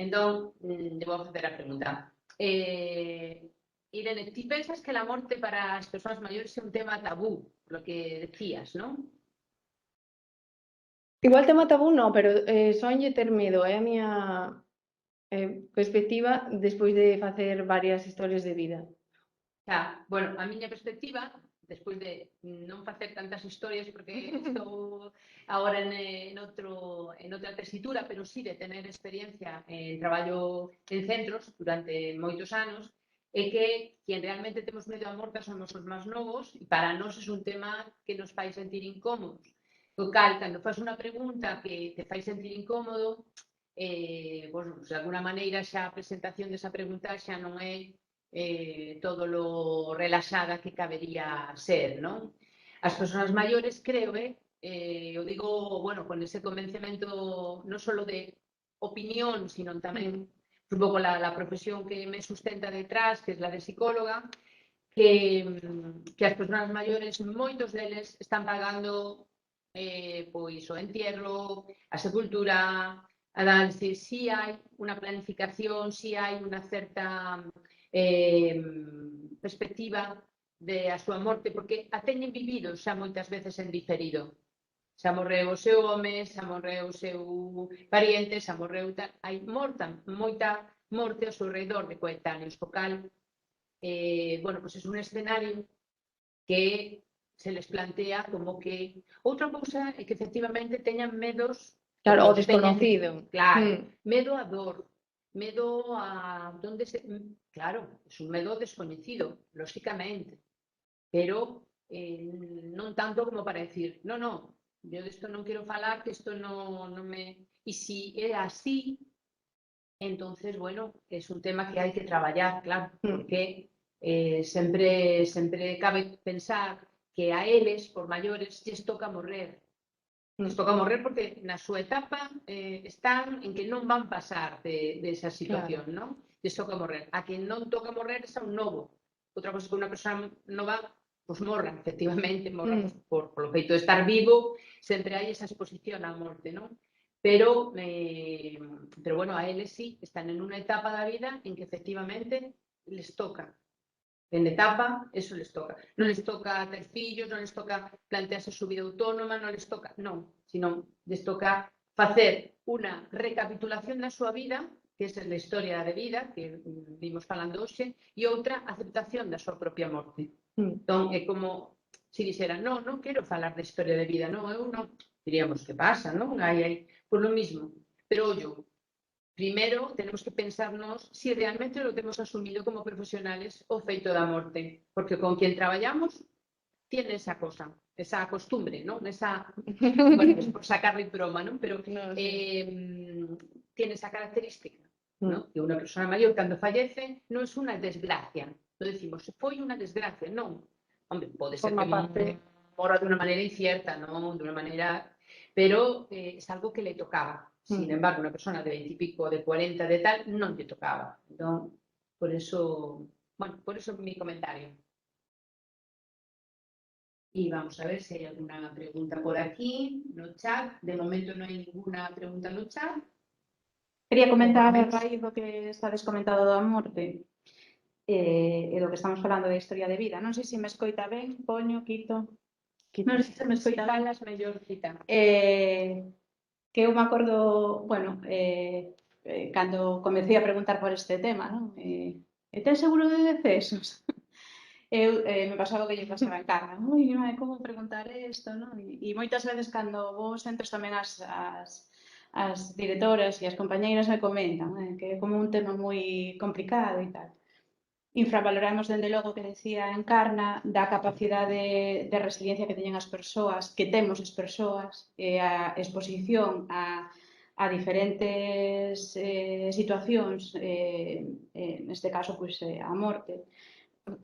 Entón, lle vou facer a pregunta. Irene, ti pensas que a morte para as persoas maiores é un tema tabú, lo que decías, non? Igual tema tabú non, pero sonlle ter medo, é a miña perspectiva despois de facer varias historias de vida. Bueno, a miña perspectiva despois de non facer tantas historias, porque estou agora en outra tesitura, pero sí de tener experiencia en traballo en centros durante moitos anos, é que quien realmente temos medo á morte somos os máis novos, e para nós é un tema que nos fai sentir incómodos. O cal, cando faz unha pregunta que te fai sentir incómodo, bueno, de alguna maneira xa a presentación desa pregunta xa non é todo lo relaxada que cabería ser, non? As persoas maiores, creo, eu digo, bueno, con ese convencemento non só de opinión, sino tamén un pouco la profesión que me sustenta detrás, que é la de psicóloga, que as persoas maiores, moitos deles, están pagando pois o entierro, a sepultura, a darse, si hai unha planificación, si hai unha certa perspectiva de a súa morte, porque a teñen vivido xa moitas veces en diferido. Xa morreu o seu home, xa morreu o seu pariente, xa morreu tal. Hai moita morte ao seu redor de coetáneos, co cal, bueno, pois é un escenario que se les plantea como que outra cousa é que efectivamente teñan medos. Claro, o Todos teñen, desconocido. claro, medo a dor, medo a claro, é un medo descoñecido, lóxicamente, pero non tanto como para decir, no, yo desto non quero falar, que isto non me... E si é así, entonces, bueno, es un tema que hai que traballar, claro, porque sempre cabe pensar que a eles, por maiores, lles toca morrer. Les toca morrer porque na súa etapa están en que non van pasar de esa situación, Claro. non? Les toca morrer. A quen non toca morrer é a un novo. Outra cosa que unha persoa nova pois morra, efectivamente, morra polo feito de estar vivo, sempre hai esa exposición á morte, non? Pero bueno, a eles sí, están en unha etapa da vida en que efectivamente les toca. En etapa, eso les toca. Non les toca ter fillos, non les toca plantearse a súa vida autónoma, non les toca, non, sino les toca facer unha recapitulación da súa vida, que esa é a historia de vida que vimos falando hoxe, e outra, aceptación da súa propia morte. Entón, é como se dixeran, non quero falar da historia de vida, non, eu non. Diríamos, que pasa, non? Hai, por lo mismo. Pero, ollo, primero tenemos que pensarnos si realmente lo tenemos asumido como profesionales o feito da morte, porque con quien traballamos tiene esa cosa, esa costumbre, ¿no? Esa, bueno, es por sacarle broma, ¿no? Pero tiene esa característica, ¿no? Que una persona mayor cuando fallece no es una desgracia, lo decimos, foi unha desgracia, non. Hombre, pode ser que morra de unha maneira incierta, ¿no? De unha maneira, pero es algo que le tocaba. Sin embargo, una persona de 20 y pico, de 40, de tal, non lle tocaba. Entón, por eso mi comentario. Y vamos a ver si hay alguna pregunta por aquí, no chat. De momento no hay ninguna pregunta no chat. Quería comentar a raíz do que estades comentado da morte e do que estamos falando da historia de vida. Non sei se me escoita ben, poño, quito. Non sei se me escoita ben. Falas mellor, quita. Que eu me acordo, bueno, cando comecei a preguntar por este tema, non? E tes seguro de decesos? Me pasaba que lle pasaba en Carna. Ui, como preguntar isto, non? E moitas veces cando vos entres tamén as diretoras e as compañeiras me comentan que é como un tema moi complicado e tal. Infravaloramos, dende logo, que decía Encarna, da capacidade de resiliencia que teñen as persoas, que temos as persoas, e a exposición a diferentes situacións, neste caso, pois, a morte,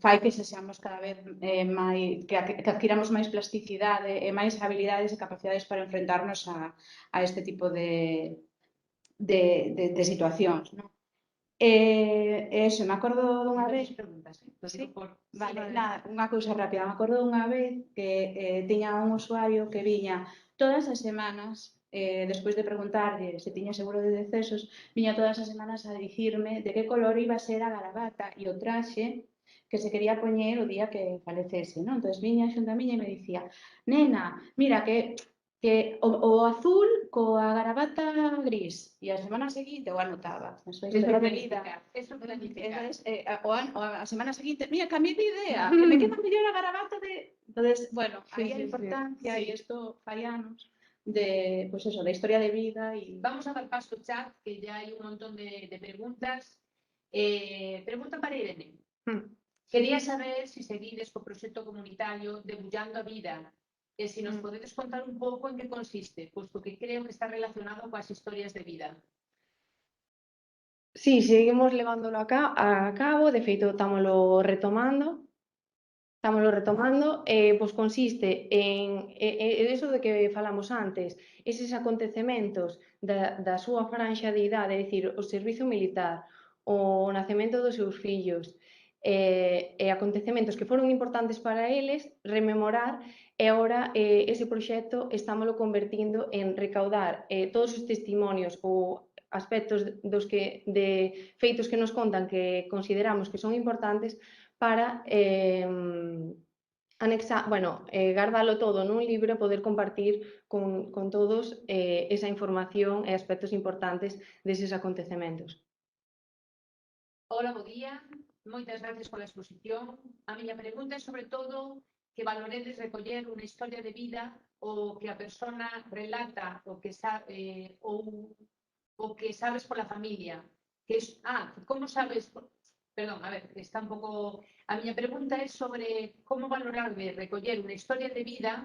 fai que sexamos cada vez máis, que adquiramos máis plasticidade e máis habilidades e capacidades para enfrentarnos a este tipo de situacións, non? Eso, me acordo dunha vez. Sí, vale, nada, unha cousa rápida. Me acordo dunha vez que tiña un usuario que viña todas as semanas, despois de preguntarlle se tiña seguro de decesos, viña todas as semanas a dicirme de que color iba a ser a gravata e o traxe que se quería poñer o día que falecese, non? Entón, viña xunto a miña e me dicía, nena, mira que que o azul coa gravata gris e a semana seguinte o anotaba na súa historia de vida. Eso planificar. Entonces, a semana seguinte, mira, cambié de idea, que me queda mellor a gravata de... Entonces, bueno, Sí, aí a sí, sí. importancia, Sí. e isto fai anos, de, pues eso, da historia de vida e... Vamos a dar paso al chat, que ya hay un montón de preguntas. Pregunta para Irene. Quería saber si seguides co proxecto comunitario Debullando a Vida e se nos podedes contar un pouco en que consiste, posto que creo que está relacionado coas historias de vida. Sí, seguimos levándolo a cabo, de feito, estámoslo retomando, pois consiste en eso de que falamos antes, eses acontecementos da súa franxa de idade, é dicir, o servizo militar, o nacemento dos seus fillos, e acontecementos que foron importantes para eles, rememorar, e agora ese proxecto estámoslo convertindo en recaudar todos os testimonios ou aspectos de feitos que nos contan que consideramos que son importantes para guardalo todo nun libro e poder compartir con todos esa información e aspectos importantes deses acontecementos. Hola, bo día. Moitas gracias pola exposición. A miña pregunta é sobre todo que valoredes recoller unha historia de vida o que a persona relata o que sabe ou o que sabes pola familia. Como sabes... Perdón, a ver, está un pouco... A miña pregunta é sobre como valorarde recoller unha historia de vida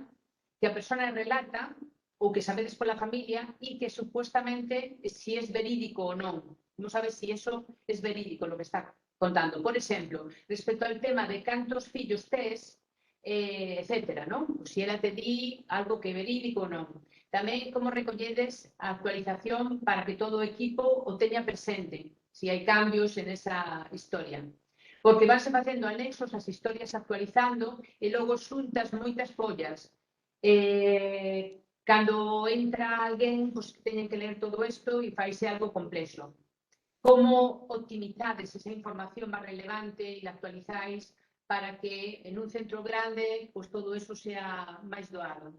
que a persona relata ou que sabedes pola familia e que supuestamente si es verídico ou non. Como sabes si eso es verídico lo que está contando? Por exemplo, respecto al tema de cantos fillos tes, etcétera, non? Si ela te di algo que é verídico ou non. Tamén como recolledes a actualización para que todo o equipo o teña presente, si hai cambios en esa historia. Porque vanse facendo anexos as historias actualizando e logo xuntas moitas follas. Cando entra alguén, pues, teñen que ler todo isto e faise algo complexo. Como optimizades esa información máis relevante e la actualizáis para que en un centro grande pues, todo eso sea máis doado?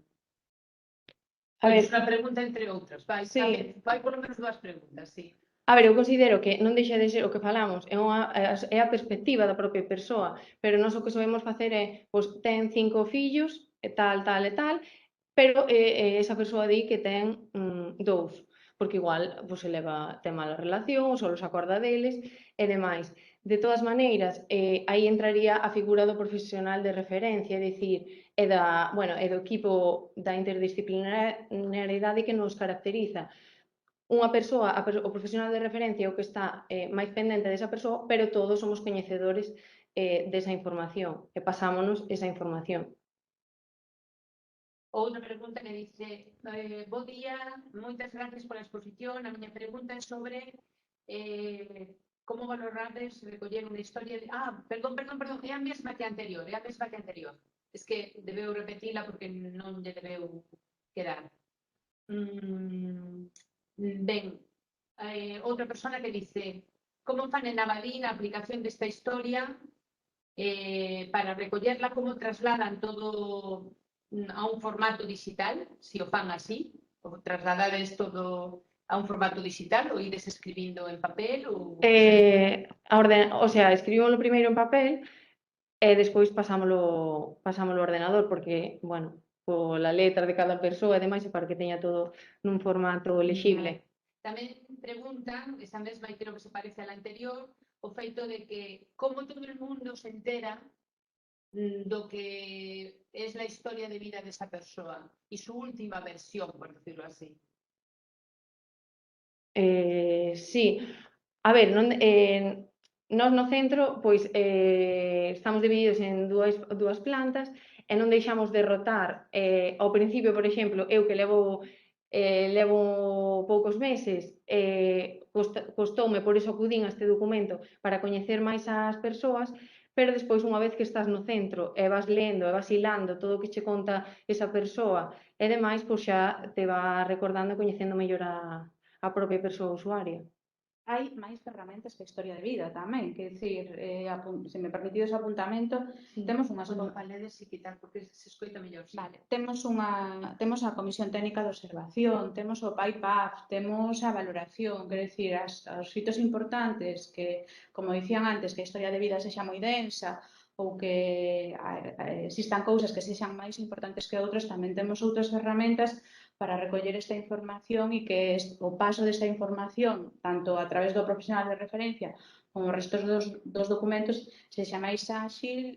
A ver, É unha pregunta entre outras. Vai polo menos dúas preguntas, sí. A ver, eu considero que non deixa de ser o que falamos, é a perspectiva da propia persoa, pero nós o que sabemos facer é, pois, ten 5 fillos, e tal, pero esa persoa di que ten 2, porque igual pois, ten mala relación, ou só se acorda deles e demais. De todas maneiras, aí entraría a figura do profesional de referencia, é dicir, e do equipo da interdisciplinariedade que nos caracteriza. Unha persoa, o profesional de referencia é o que está máis pendente desa persoa, pero todos somos coñecedores desa información e pasámonos esa información. Outra pregunta que dice, bo día, moitas gracias pola exposición. A miña pregunta é sobre como valorades recoller unha historia de... Perdón, é a mesma que anterior, Es que debeu repetila porque non lle debeu quedar. Ben, outra persona que dice, como fan en Abadín a aplicación desta historia para recollerla, como trasladan todo a un formato digital, si o fan así, ou trasladades todo a un formato digital, ou ides escribindo en papel, ou... Escribímoslo primeiro en papel e despois pasámoslo ao ordenador, porque, bueno, pola letra de cada persoa e demais, e para que teña todo nun formato lexible. Tamén preguntan, esa mesma e creo que se parece a la anterior, o feito de que como todo o mundo se entera do que é a historia de vida desa persoa e su última versión, por decirlo así. Sí. A ver, nós no centro pois estamos divididos en dúas plantas e non deixamos de rotar. Ao principio, por exemplo, eu que levo poucos meses, costoume, por iso acudín a este documento para coñecer máis as persoas, pero despois, unha vez que estás no centro e vas lendo e vas hilando todo o que che conta esa persoa e demais, pois xa te va recordando e coñecendo mellor a propia persoa usuaria. hai máis ferramentas que a historia de vida tamén, que dicir, se me permitido ese apuntamento, temos unhas Bueno, vale, si quitar, porque se escoita mellor. Sí. Vale, temos a Comisión Técnica de Observación, temos o PAIPAF, temos a valoración, quero dicir, os fitos importantes que, como dicían antes, que a historia de vida sexa moi densa ou que existan cousas que sexan máis importantes que outras, tamén temos outras ferramentas para recoller esta información e que o paso desta información, tanto a través do profesional de referencia como os restos dos documentos, sexa máis áxil,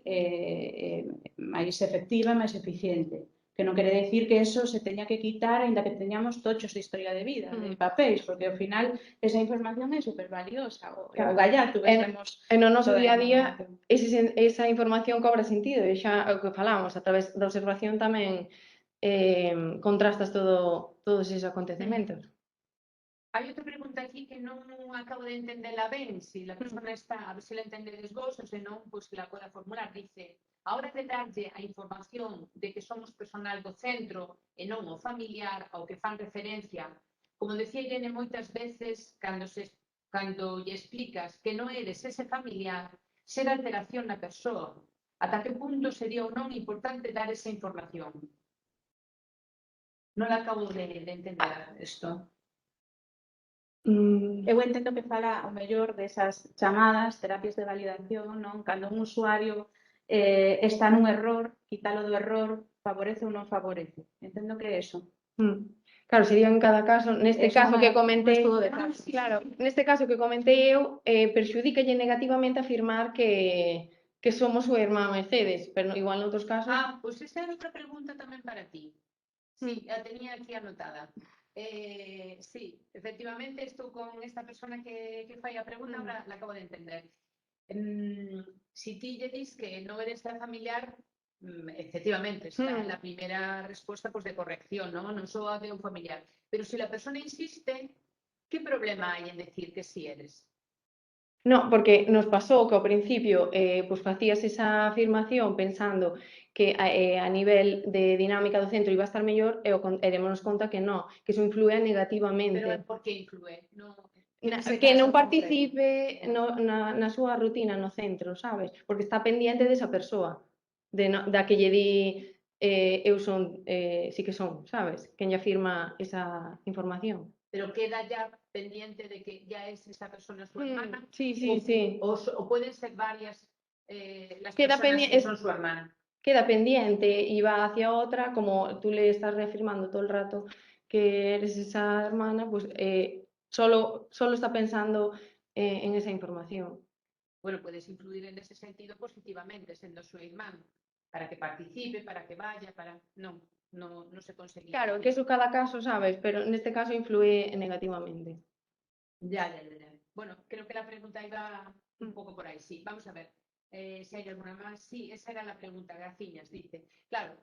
máis efectiva, máis eficiente. Que non quere decir que eso se teña que quitar, aínda que teñamos tochos de historia de vida, de papéis, porque ao final esa información é supervaliosa. O gallato vemos E no noso toda a día a día información. esa información cobra sentido, e xa o que falamos, a través da observación tamén contrastas todos esos acontecementos. Hai outra pregunta aquí que non acabo de entendela ben, se a persona está, a ver se la entendedes vos, ou se non, pois que la poda formular. Dice, a hora de darlle a información de que somos personal do centro e non o familiar ao que fan referencia, como decía Irene moitas veces, cando lle explicas que non eres ese familiar, ser alteración na persoa. Ata que punto sería ou non importante dar esa información? Non la acabo de entender isto. Eu entendo que fala o mellor desas chamadas terapias de validación, non? Cando un usuario está nun error, quitalo do error, favorece ou non favorece. Entendo que é eso. Claro, sería en cada caso, neste caso que comentei, un estudo de caso. claro, neste caso que comentei eu, perxudícalle negativamente afirmar que somos o irmán Mercedes, pero igual noutros casos. Pois esa era outra pregunta tamén para ti. Sí, a tenía aquí anotada. Sí, efectivamente, estou con esta persona que fai a pregunta, ahora la acabo de entender. Si ti lle dis que non eres tan familiar, efectivamente, está la primera respuesta pues, de corrección, ¿no? Non só a de un familiar. Pero si la persona insiste, ¿qué problema hai en decir que sí eres? No, porque nos pasou que ao principio pues facías esa afirmación pensando que a nivel de dinámica do centro iba a estar mellor e démonos conta que non, que iso inflúe negativamente. Pero por que inflúe? No, que non participe na súa rutina no centro, sabes? Porque está pendiente desa persoa, da que lle di eu son, sí que son, sabes? Quen lle afirma esa información. Pero queda ya pendiente de que ya es esa persona su hermana. Sí. O pueden ser varias las Queda personas que son su hermana. Queda pendiente y va hacia otra, como tú le estás reafirmando todo el rato que eres esa hermana, pues solo está pensando en esa información. Bueno, puedes influir en ese sentido positivamente, siendo su irmán, para que participe, para que vaya, para... No se conseguía. Claro, que eso cada caso, sabes, pero en este caso influye negativamente. Ya. Bueno, creo que la pregunta iba un poco por ahí, sí. Vamos a ver si hay alguna más. Sí, esa era la pregunta, Graciñas, dice. Claro,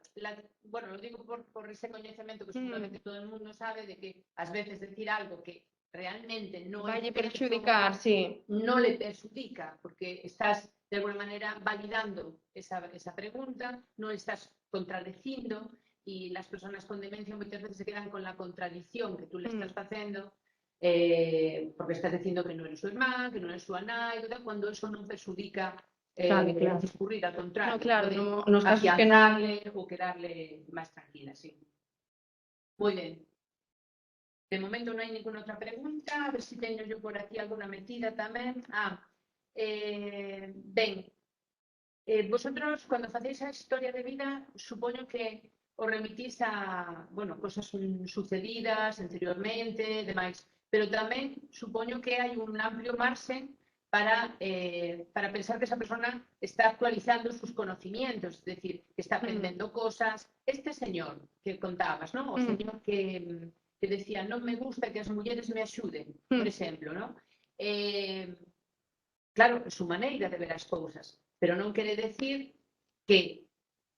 bueno, lo digo por ese conocimiento que seguramente todo el mundo sabe de que a veces decir algo que realmente no Vaya es perjudicar, sí. No le perjudica, porque estás de alguna manera validando esa pregunta, no estás contradiciendo y las personas con demencia muchas veces se quedan con la contradicción que tú le estás haciendo porque estás diciendo que no eres su hermana, que no eres su anécdota, cuando eso no perjudica claro. discurrir, al contrario, no, claro, nos casos que no o quedarle más tranquila, sí. Muy bien. De momento non hai ninguna outra pregunta, a ver se teño yo por aquí alguna metida tamén. Ben, vosotros, cando facéis a historia de vida, supoño que os remitís a, bueno, cosas sucedidas anteriormente, demais, pero tamén supoño que hai un amplio marxen para pensar que esa persona está actualizando sus conocimientos, es decir, que está aprendiendo cosas. Este señor que contabas, ¿no? O señor que decía, non me gusta que as mulleres me axuden, por exemplo, ¿no? Claro, é súa maneira de ver as cousas, pero non quere decir que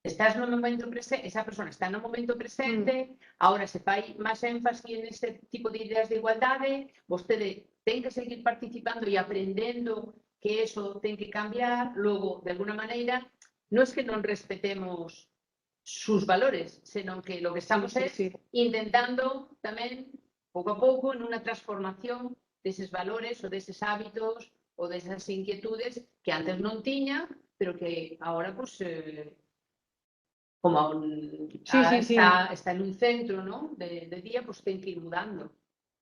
estás no momento presente, esa persona está no momento presente, agora se fai máis énfasis en ese tipo de ideas de igualdade, vostede ten que seguir participando e aprendendo que eso ten que cambiar, logo, de alguna maneira, non é que non respetemos sus valores, senón que lo que estamos es intentando tamén, pouco a pouco, en unha transformación deses valores ou deses hábitos ou desas inquietudes que antes non tiña, pero que agora, pues, como Sí, sí, sí. está en un centro, ¿no? de día, pues ten que ir mudando.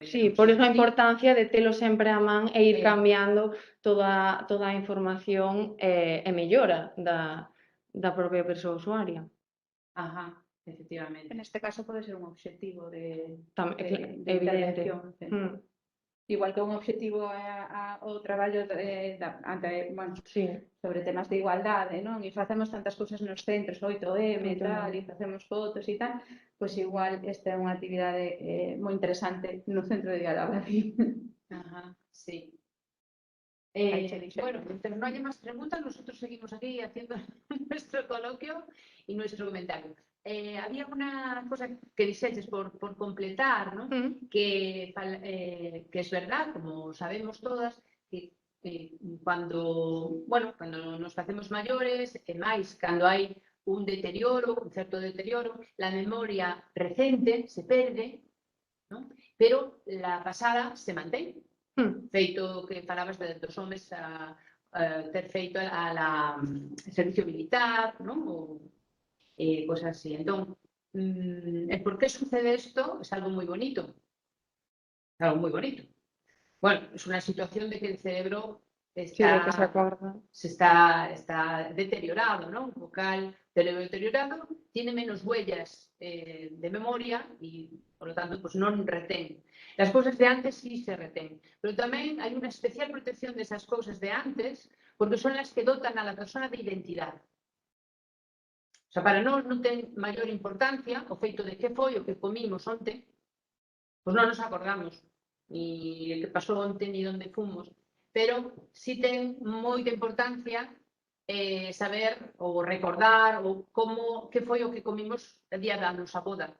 Sí, por iso a importancia de telo sempre a man e ir Sí. cambiando toda a información e mellora da propia persoa usuaria. Ajá, efectivamente. En este caso pode ser un objetivo de Evidente. intervención. Igual que un objetivo ao traballo Sí. sobre temas de igualdade, non? E facemos tantas cousas nos centros, 8M e tal, e facemos fotos e tal, pois igual esta é unha actividade moi interesante no centro de día da Badín. Ajá, sí. Bueno, mientras no haya más preguntas, nosotros seguimos aquí haciendo nuestro coloquio y nuestro comentario. Había una cosa que dices por completar, ¿no? Que es verdad, como sabemos todas, que cuando nos hacemos mayores, máis cando hai un deterioro, un certo deterioro, la memoria recente se perde, ¿no? Pero la pasada se mantén. Feito que falabas dos homes a ter feito a servicio militar, ¿no? Ou cosas así. Entón, por que sucede isto? Es algo moi bonito. Es algo moi bonito. Bueno, es una situación de que el cerebro se está deteriorado, ¿no? Un vocal deteriorado, tiene menos huellas de memoria y, por lo tanto, pues no retén. Las cosas de antes sí se retén, pero también hay una especial protección de esas cosas de antes porque son las que dotan a la persona de identidad. O sea, para non ten maior importancia o feito de que foi o que comimos onte, pues non nos acordamos ni o que pasou onte ni onde fomos, pero sí ten moita importancia saber ou recordar ou que foi o que comimos o día da nosa boda.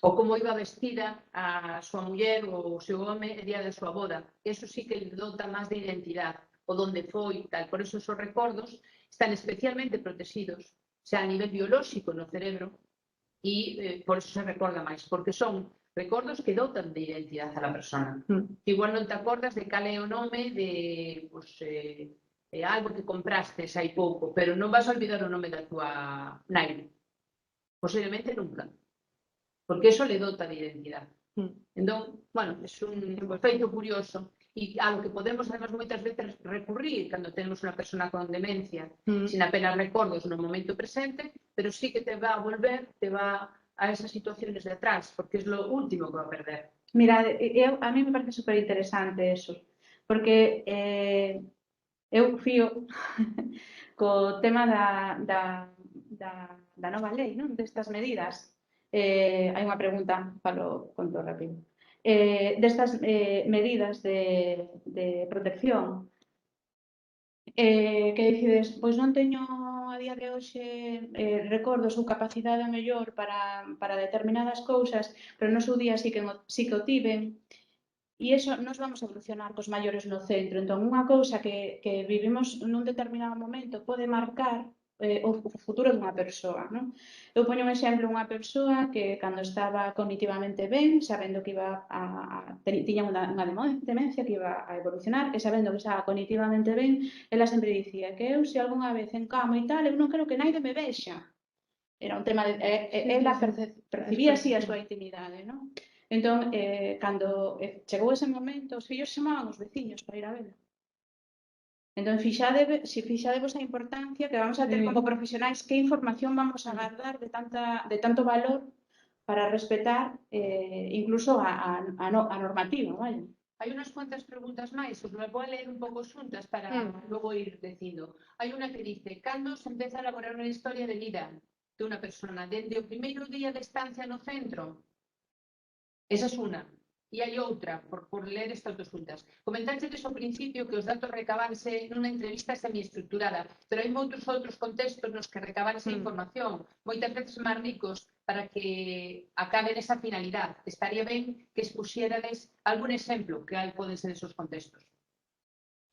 Ou como iba vestida a súa muller ou o seu home o día da súa boda. Eso sí que le dota máis de identidade, o donde foi, tal. Por eso esos recordos están especialmente protegidos, xa a nivel biolóxico no cerebro, e por eso se recorda máis, porque son recordos que dotan de identidade a la persona. Igual non te acordas de cal é o nome de algo que compraste hai pouco, pero non vas a olvidar o nome da tua nai. Posiblemente nunca. Porque eso le dota de identidade. Entón, bueno, é un feito curioso e algo que podemos, además, moitas veces recurrir cando tenemos unha persona con demencia, sin apenas recordos no momento presente, pero sí que te va a volver, te va a esas situaciones de atrás, porque é lo último que va a perder. Mira, a mí me parece super interesante eso, porque eu fío co tema da nova lei, non? Destas medidas. Hai unha pregunta, falo con todo rápido. Destas medidas de protección que decides, pois non teño a día de hoxe recordos ou capacidade mellor para determinadas cousas, pero no seu día sí que o tiven. E iso nos vamos a evolucionar cos maiores no centro. Entón, unha cousa que vivimos nun determinado momento pode marcar o futuro dunha persoa, non? Eu poño un exemplo, unha persoa que cando estaba cognitivamente ben, sabendo que tiña unha demencia que iba a evolucionar, e sabendo que estaba cognitivamente ben, ela sempre dicía que eu, se algunha vez encamo e tal, eu non quero que naide me vexa. Era un tema de... ela percibía así a súa intimidade, non? Entón, cando chegou ese momento, os fillos chamaban os veciños para ir a vela. Entón, fixadevos a importancia que vamos a ter como profesionais, que información vamos a guardar de tanto valor para respetar incluso a normativa, vale? Hai unhas cuantas preguntas máis, os me vou a ler un pouco xuntas para logo ir dicindo. Hai unha que dice, cando se empeza a elaborar unha historia de vida de unha persona? Dende o primeiro día de estancia no centro? Esa é unha. E hai outra, por ler estas dos xuntas. Comentaste ao principio que os datos recabanse nunha entrevista semiestructurada, pero hai moitos outros contextos nos que recaban esa información, moitas veces máis ricos, para que acabe nesa finalidade. Estaría ben que expuxérades algún exemplo que poden ser esos contextos.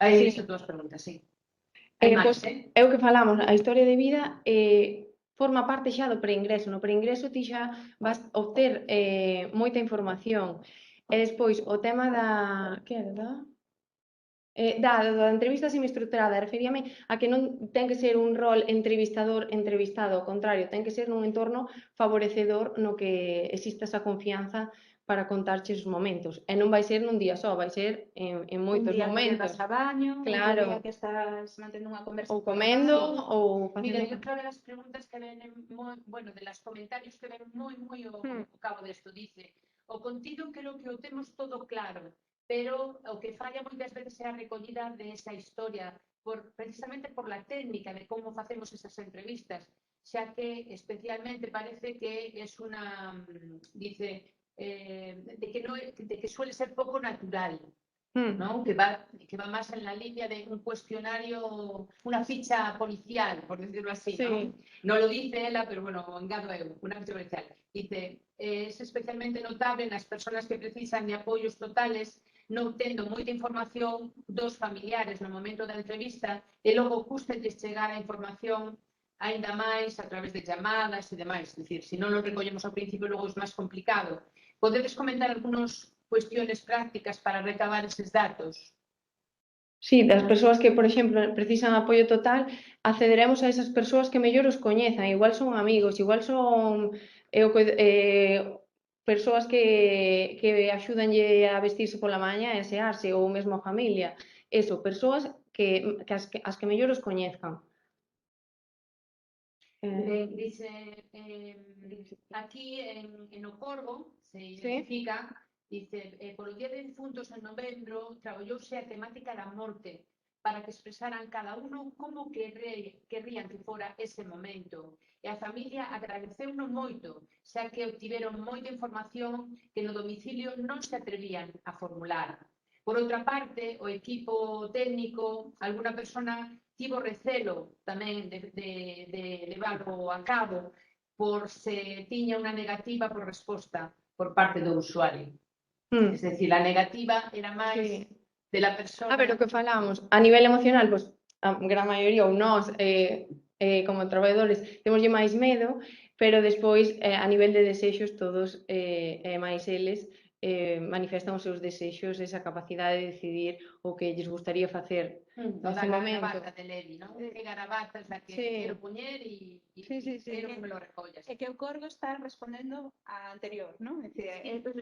Aí esas dúas preguntas, sí. É o que falamos, a historia de vida forma parte xa do preingreso. No preingreso ti xa vas obter moita información. E despois, o tema da... Que era? Da entrevista semiestruturada, referíame a que non ten que ser un rol entrevistador-entrevistado, ao contrario, ten que ser nun entorno favorecedor no que exista esa confianza para contarches os momentos. E non vai ser nun día só, vai ser en Un moitos día que momentos. vas a baño, Claro. outro día que estás mantendo unha conversa Ou co comendo, traballo. ou Mira, e facendo... outra de las preguntas que ven, bueno, de los comentarios que ven moi ao cabo desto, dice, o contido creo que o temos todo claro, pero o que falla moitas veces é a recollida de esa historia, precisamente por la técnica de como facemos esas entrevistas, xa que especialmente parece que es una, dice, de que suele ser pouco natural, ¿no? Que va más en la línea de un cuestionario, una ficha policial, por decirlo así, Sí. ¿no? No lo dice ella, pero bueno, engado eu, una ficha policial. Dice, es especialmente notable nas persoas que precisan de apoios totales, non tendo moita información dos familiares no momento da entrevista e logo cústenlles chegar a información aínda máis a través de llamadas e demais. Es decir, se non lo recollemos ao principio, logo é máis complicado. Podedes comentar algunos cuestiones prácticas para recabar eses datos? Sí, das persoas que, por exemplo, precisan apoio total, accederemos a esas persoas que mellor os coñezan, igual son amigos, igual son persoas que axúdanlle a vestirse pola mañá e asearse, ou mesmo a familia. Eso, persoas as que mellor os coñezcan. Dice, aquí en Ocorgo se identifica, dice, polo Día de Difuntos en novembro traballouse a temática da morte para que expresaran cada uno como querrían que fora ese momento. E a familia agradeceuno moito, xa que obtiveron moita información que no domicilio non se atrevían a formular. Por outra parte, o equipo técnico, alguna persona tivo recelo tamén de levarlo a cabo por se tiña unha negativa por resposta por parte do usuario. Es decir, a negativa era máis de la persona... A ver, o que falamos, a nivel emocional, pois, a gran maioría, ou nós, como traballadores, temoslle máis medo, pero despois, a nivel de desexos, todos, máis eles, manifestan os seus desexos, esa capacidade de decidir o que lles gustaría facer nese momento. Gravata de Levi, non? Que gravata é que quero poñer e quero que me lo recollas. É que o Corgo está respondendo á anterior, non? É dicir,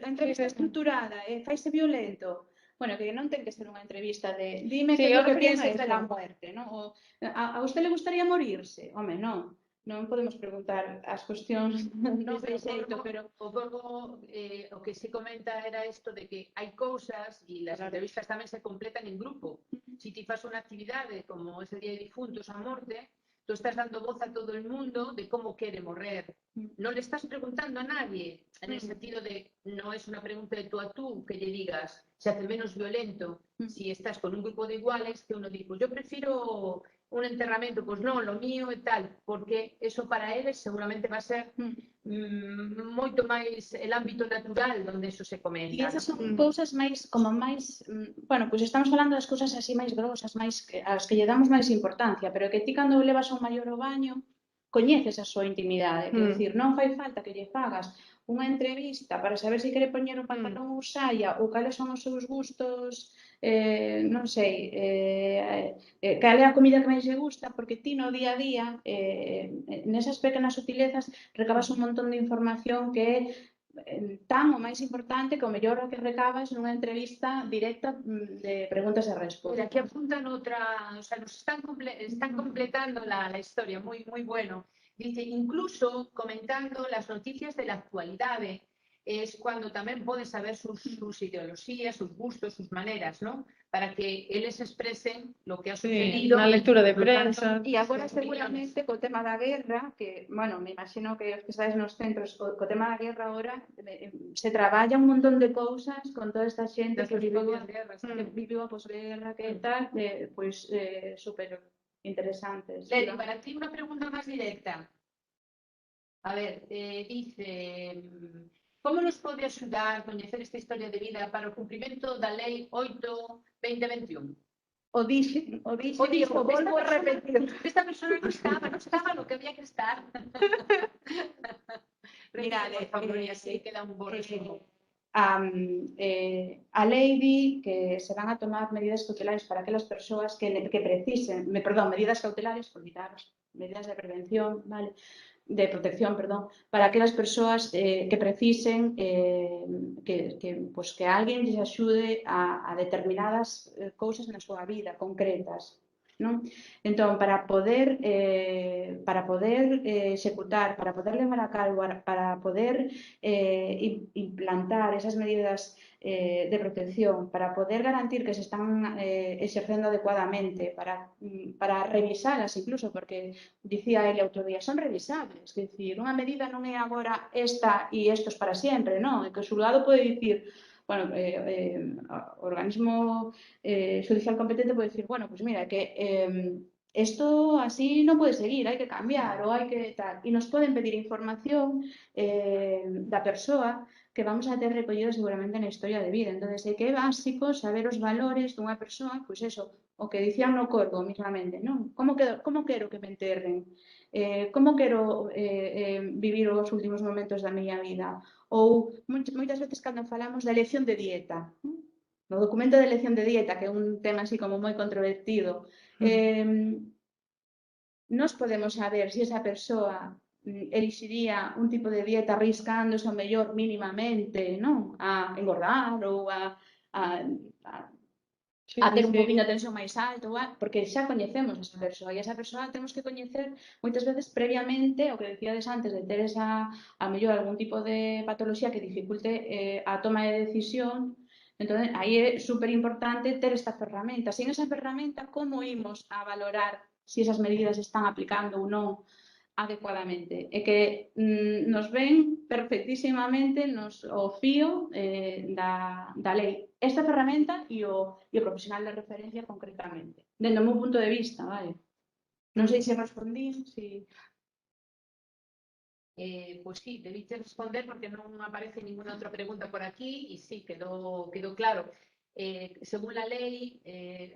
a entrevista estruturada, faise violento. Bueno, que non ten que ser unha entrevista de dime que lo que piensas de la muerte, non? A usted le gustaría morirse? Home, non. Non podemos preguntar as cuestións de xeito, pero o Corgo o que se comenta era isto de que hai cousas e as entrevistas tamén se completan en grupo. Si ti fas unha actividade como ese Día de Difuntos, a morte, tú estás dando voz a todo el mundo de cómo quere morrer. Non le estás preguntando a nadie, en el sentido de no es una pregunta de tú a tú que lle digas, se hace menos violento si estás con un grupo de iguales que uno dice, pues yo prefiero un enterramento, pues no, lo mío e tal, porque eso para eles seguramente va a ser moito máis el ámbito natural onde eso se comenta. E esas son cousas máis, como máis, bueno, pois estamos falando das cousas así máis grosas, máis as que lle damos máis importancia, pero que ti cando levas a un maior ao baño, coñeces a súa intimidade, quer dicir, non fai falta que lle fagas unha entrevista para saber se quere poñer un pantalón ou saia ou cales son os seus gustos, non sei, cal é a comida que máis lle gusta, porque ti no día a día, nesas pequenas sutilezas, recabas un montón de información que é tan o máis importante que o mellor o que recabas nunha entrevista directa de preguntas e respostas. Mira, aquí apuntan outra, o sea, nos están completando la historia, muy bueno. Dice, incluso comentando las noticias de la actualidade, es cuando tamén podes saber sus ideologías, sus gustos, sus maneras, ¿no? Para que eles expresen lo que ha sucedido. Unha lectura de prensa. E agora seguramente co tema da guerra, que, bueno, me imagino que os que estáis nos centros, co tema da guerra agora, se traballa un montón de cousas con toda esta xente que viviu a posguerra, que tal, pois super interesantes. Leli, para ti unha pregunta máis directa. A ver, dice... Como nos pode axudar coñecer esta historia de vida para o cumprimento da Lei 8/2021? O dixo, volvo a repetir. Esta persona non estaba no que había que estar. Mirade, por favor, e así queda un bo resumo. a lei di que se van a tomar medidas cautelares para aquelas persoas que precisen, medidas cautelares, por quitar medidas de prevención, vale? De protección, perdón, para aquelas persoas que precisen que alguén lles axude a determinadas cousas na súa vida concretas, non? Entón, para poder executar, para poder levar a cabo, para poder implantar esas medidas de protección, para poder garantir que se están exercendo adecuadamente, para revisalas incluso, porque dicía ele outro día, son revisables, é dicir, unha medida non é agora esta e estos para sempre, non, é que o xulgado pode dicir, bueno, o organismo judicial competente pode dicir, bueno, pues mira, que esto así non pode seguir, hai que cambiar ou hai que tal, e nos poden pedir información da persoa que vamos a ter recollido seguramente na historia de vida. Entón, é que é básico saber os valores dunha persoa, pois eso, o que dicían no corpo mismamente, non? Como quero que me enterren? Como quero vivir os últimos momentos da miña vida? Ou moitas veces cando falamos da elección de dieta, no documento de elección de dieta, que é un tema así como moi controvertido, nós podemos saber se esa persoa elixiría un tipo de dieta arriscándose ao mellor mínimamente, non? A engordar ou a ter un poquinho de tensión máis alto, porque xa coñecemos esa persoa e esa persoa temos que coñecer moitas veces previamente, o que decíades antes de ter a mellor algún tipo de patoloxía que dificulte a toma de decisión. Entón, aí é super importante ter esta ferramenta. Sin esa ferramenta, como imos a valorar se esas medidas están aplicando ou non adecuadamente? É que nos ven perfectísimamente o fío da lei. Esta ferramenta e o profesional de referencia concretamente. Dende o meu punto de vista, vale? Non sei se respondín, se... Pois sí, debiste responder porque non aparece ninguna outra pregunta por aquí e sí, quedou claro. Según a lei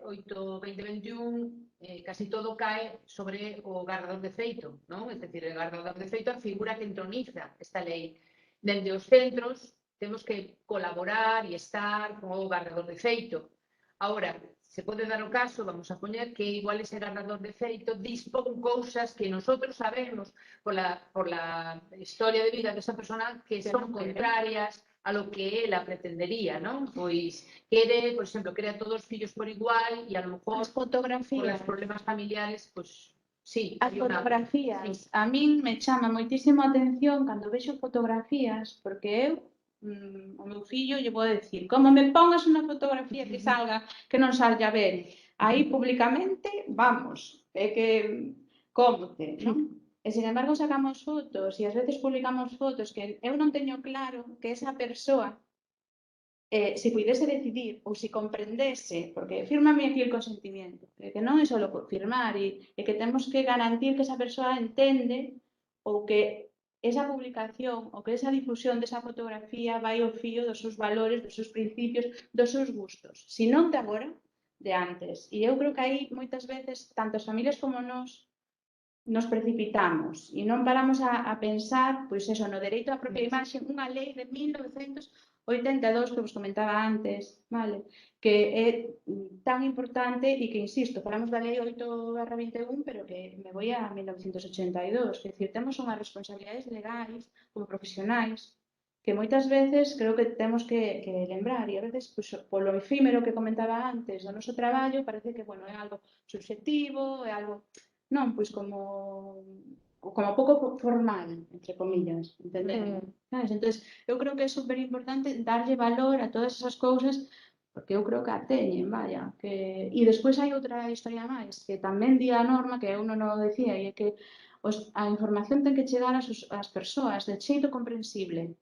8/2021, casi todo cae sobre o gardador de feito, non? É dicir, o gardador de feito é a figura que entroniza esta lei. Dende os centros temos que colaborar e estar con o gardador de feito. Ahora, se pode dar o caso, vamos a poñer que igual ese gardador de feito dispón cousas que nosotros sabemos por la historia de vida desa persona que son contrarias a lo que ela pretendería, non? Pois quere, por exemplo, quere a todos os fillos por igual e a lo mejor As fotografías, por os problemas familiares, pois sí. As fotografías, a min me chama moitísimo a atención cando vexo fotografías, porque eu o meu fillo lle vou decir, como me pongas unha fotografía que salga, que non salga ben aí públicamente, vamos, é que cómote, non? E, sin embargo, sacamos fotos e ás veces publicamos fotos que eu non teño claro que esa persoa se puidese decidir ou se comprendese, porque fírmame aquí el consentimiento, que non é só firmar e que temos que garantir que esa persoa entende ou que esa publicación ou que esa difusión desa fotografía vai ao fío dos seus valores, dos seus principios, dos seus gustos, se non de agora, de antes. E eu creo que aí moitas veces, tanto as familias como nós, nos precipitamos e non paramos a pensar, pois eso, no dereito á propia imaxe, unha lei de 1982 que vos comentaba antes, vale? Que é tan importante e que, insisto, falamos da lei 8/21, pero que me voy a 1982, é dicir, temos unhas responsabilidades legais como profesionais que moitas veces creo que temos que lembrar e a veces, pois, polo efímero que comentaba antes do noso traballo, parece que, bueno, é algo subxectivo, é algo... Non, pois como pouco formal, entre comillas, entendemos? Entón, eu creo que é super importante darlle valor a todas esas cousas porque eu creo que a teñen, vaya. E despois hai outra historia máis, que tamén di a norma, que eu non o decía, e é que a información ten que chegar ás persoas de xeito comprensible.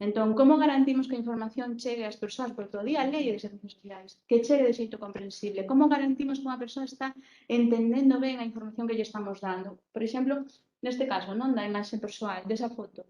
Entón, como garantimos que a información chegue ás persoas, porque o día a lei de servicios sociais, que chegue de xeito comprensible? Como garantimos que unha persoa está entendendo ben a información que lle estamos dando? Por exemplo, neste caso, non da imaxe persoal, desa foto.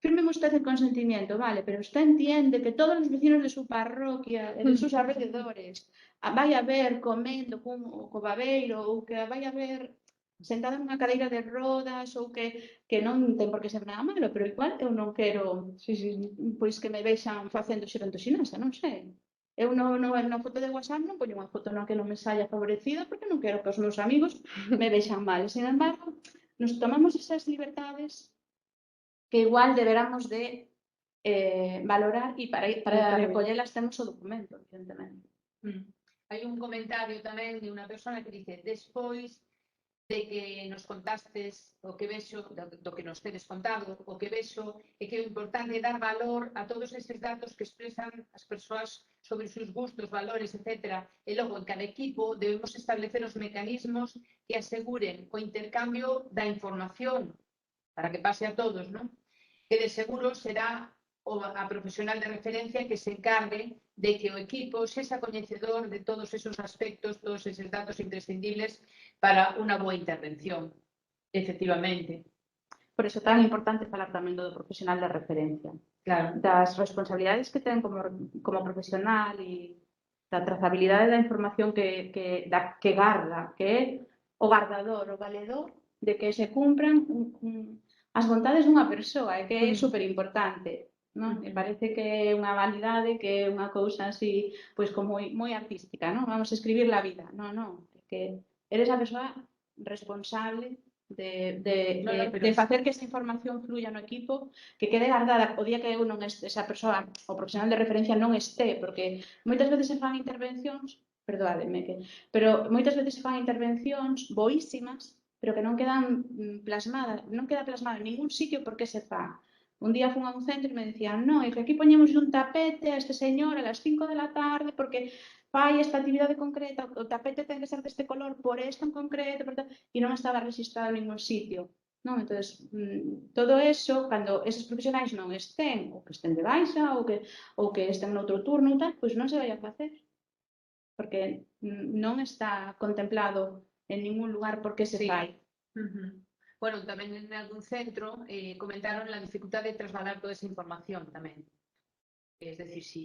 Fírmeme usted el consentimiento, vale, pero usted entiende que todos os vecinos de súa parroquia e de sus alrededores vai a ver comendo co babeiro ou que vai a ver sentada nunha cadeira de rodas ou que non ten por que ser nada malo, pero igual eu non quero Sí, sí, sí. pois que me vexan facendo xirantoxinasa, non sei. Eu na foto de WhatsApp non poño unha foto na que non me saia favorecida porque non quero que os meus amigos me vexan mal. Sin embargo, nos tomamos esas libertades que igual deberamos de valorar e para Prever. recollelas temos o documento, evidentemente. Hai un comentario tamén de unha persona que dice: despois de que nos contastes o que vexo, do que nos tedes contado, o que vexo é que o importante é dar valor a todos eses datos que expresan as persoas sobre os seus gustos, valores, etc. E logo, en cada equipo, debemos establecer os mecanismos que aseguren o intercambio da información para que pase a todos, non? Que de seguro será a profesional de referencia que se encargue de que o equipo sexa coñecedor de todos esos aspectos, todos esos datos imprescindibles para unha boa intervención, efectivamente. Por iso é tan importante falar tamén do profesional de referencia, Claro. das responsabilidades que ten como profesional e da trazabilidade da información que garda, que é o gardador, o valedor de que se cumpran as vontades dunha persoa e que é superimportante. Non? Me parece que é unha vanidade, que é unha cousa así, pois como moi artística, non? Vamos a escribir la vida. Non, non, é que eres a persoa responsable de facer que esa información fluya no equipo, que quede guardada o día que eu non esa persoa, o profesional de referencia non esté, porque moitas veces se fan intervencións, perdoádeme, pero moitas veces se fan intervencións boísimas, pero que non quedan plasmadas, non queda plasmado en ningún sitio por que se fan. Un día fun a un centro e me decían, no, é que aquí poñemos un tapete a este señor a las 5 de la tarde porque fai esta actividade concreta, o tapete ten que ser deste color por isto en concreto, e non estaba registrado en ningún sitio. Non? Entón, todo eso, cando eses profesionais non estén, ou que estén de baixa, ou que estén noutro turno e tal, pois non se vai a facer. Porque non está contemplado en ningún lugar por que se fai. Bueno, tamén en algún centro comentaron a dificultade de trasladar toda esa información tamén. Es decir, si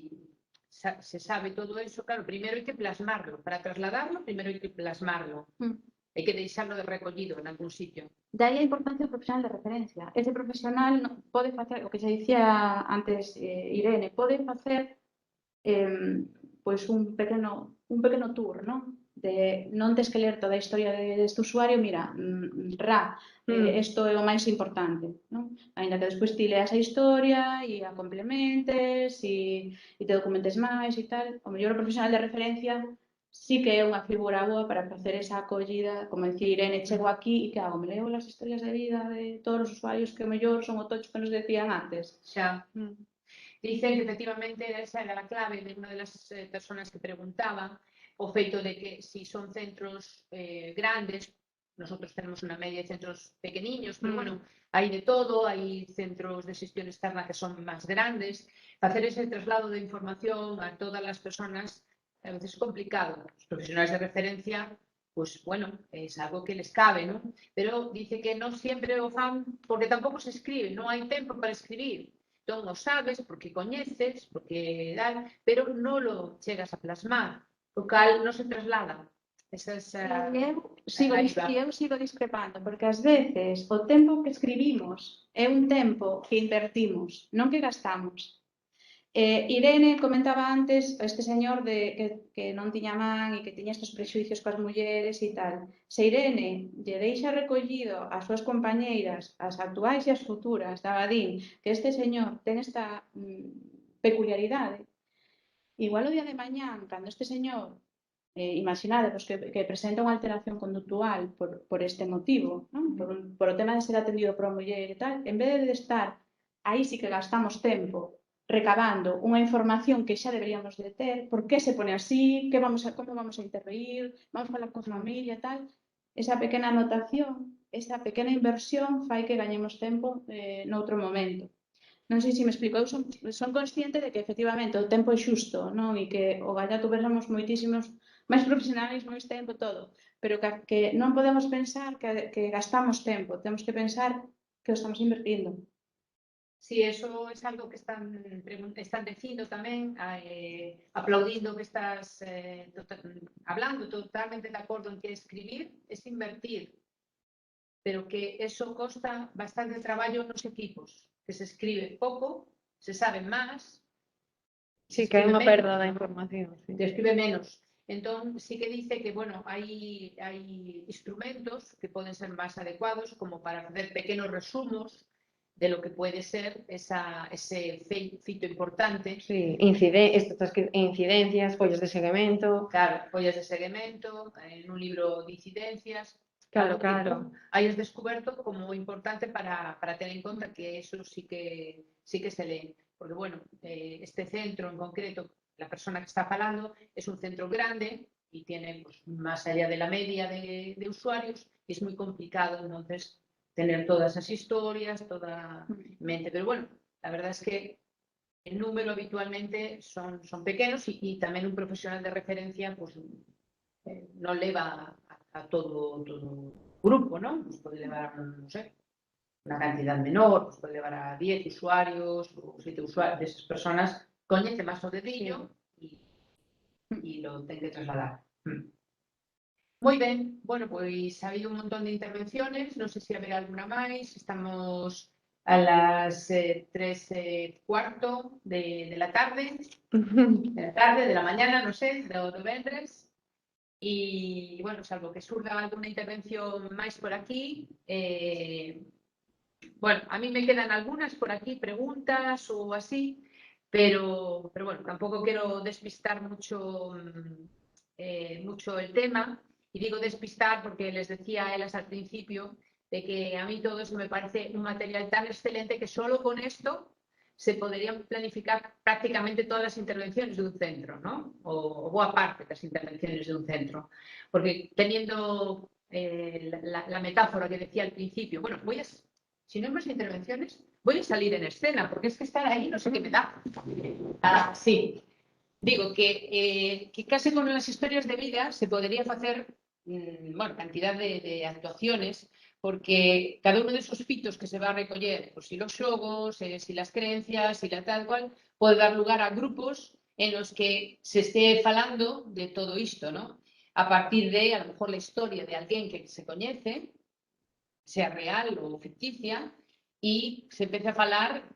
se sabe todo eso, claro, primeiro hai que plasmarlo. Para trasladarlo, primeiro hai que plasmarlo. Hai que deixarlo de recollido en algún sitio. Daí a importancia do profesional de referencia. Ese profesional pode facer, o que se dicía antes Irene, pode facer pois un pequeno tour, non? De non tes que ler toda a historia deste usuario, mira, isto é o máis importante, non? Ainda que despois ti leas a historia e a complementes e te documentes máis e tal, o mellor o profesional de referencia sí que é unha figura boa para facer esa acollida, como dicir, Irene, chego aquí e que hago? Me leo as historias de vida de todos os usuarios que o mellor son o tocho que nos decían antes. Xa. Dicen que efectivamente esa era a clave de unha das personas que preguntaban, o feito de que si son centros grandes, nosotros tenemos unha media de centros pequeniños, pero bueno, hai de todo, hai centros de xestión externa que son máis grandes, facer ese traslado de información a todas as personas a veces é complicado. Os profesionais de referencia, pues bueno, es algo que les cabe, ¿no? Pero dice que non sempre o fan porque tampouco se escribe, non hai tempo para escribir. Entón, o sabes, porque coñeces, porque tal, pero non lo chegas a plasmar, o cal non se traslada. Eu sigo discrepando, porque ás veces o tempo que escribimos é un tempo que invertimos, non que gastamos. Irene comentaba antes este señor que non tiña man e que tiña estes prexuicios coas mulleres e tal. Se Irene lle deixa recollido ás súas compañeiras, as actuais e as futuras, da Badín, que este señor ten esta peculiaridade, igual o día de mañán, cando este señor imaginadevos que presenta unha alteración conductual por este motivo, non? Por o tema de ser atendido por a muller e tal, en vez de estar aí sí que gastamos tempo recabando unha información que xa deberíamos de ter, por que se pone así, como vamos a intervenir, vamos a falar con familia e tal, esa pequena anotación, esa pequena inversión fai que gañemos tempo noutro momento. Non sei se me explico, eu son consciente de que efectivamente o tempo é xusto, non? E que o galla tuveramos moitísimos máis profesionais, máis tempo, todo. Pero que non podemos pensar que gastamos tempo, temos que pensar que o estamos invertindo. Sí, eso es algo que están dicindo tamén, aplaudindo que estás hablando, totalmente de acordo en que escribir es invertir. pero que eso costa bastante traballo nos equipos, que se escribe pouco, se sabe máis, Sí, que hai unha perda da información. Sí. se escribe menos. Entón, sí que dice que, bueno, hai instrumentos que poden ser máis adecuados como para facer pequenos resumos de lo que puede ser ese fito importante. Sí, incidencias, follos de seguimento. Claro, follas de seguimento, en un libro de incidencias. Claro, algo que claro. tú hayas descubierto como importante para tener en cuenta que eso sí que se lee. Porque, bueno, este centro en concreto, la persona que está hablando, es un centro grande y tiene pues, más allá de la media de usuarios, y es muy complicado entonces tener todas esas historias, toda mente. Pero bueno, la verdad es que el número habitualmente son pequeños y también un profesional de referencia pues no eleva a todo grupo, ¿no? Pues puede elevar, no sé, una cantidad menor, pues puede llevar a 10 usuarios o 7 usuarios de esas personas, coñece más o dediño y lo ten que trasladar. Muy bien, bueno, pues ha habido un montón de intervenciones, no sé si habrá alguna más, estamos a las 3:15 de la tarde, de la mañana, no sé, de vendres. Y, bueno, salvo que surja alguna intervención máis por aquí, bueno, a mí me quedan algunas por aquí, preguntas o así, pero bueno, tampoco quiero despistar mucho, mucho el tema. Y digo despistar porque les decía a ellas al principio de que a mí todo eso me parece un material tan excelente que solo con esto se podrían planificar prácticamente todas las intervenciones de un centro, ¿no? O boa parte de las intervenciones de un centro. Porque teniendo la metáfora que decía al principio, bueno, si no hay más intervenciones, voy a salir en escena, porque es que estar ahí no sé qué me da. Sí, digo que casi con las historias de vida se podría hacer, bueno, cantidad de actuaciones, porque cada uno de esos fitos que se va a recoger, pues si los xogos, si las creencias, si la tal cual, puede dar lugar a grupos en los que se esté falando de todo isto, ¿no? A partir de, a lo mejor, la historia de alguén que se coñece, sea real ou ficticia, e se empeza a falar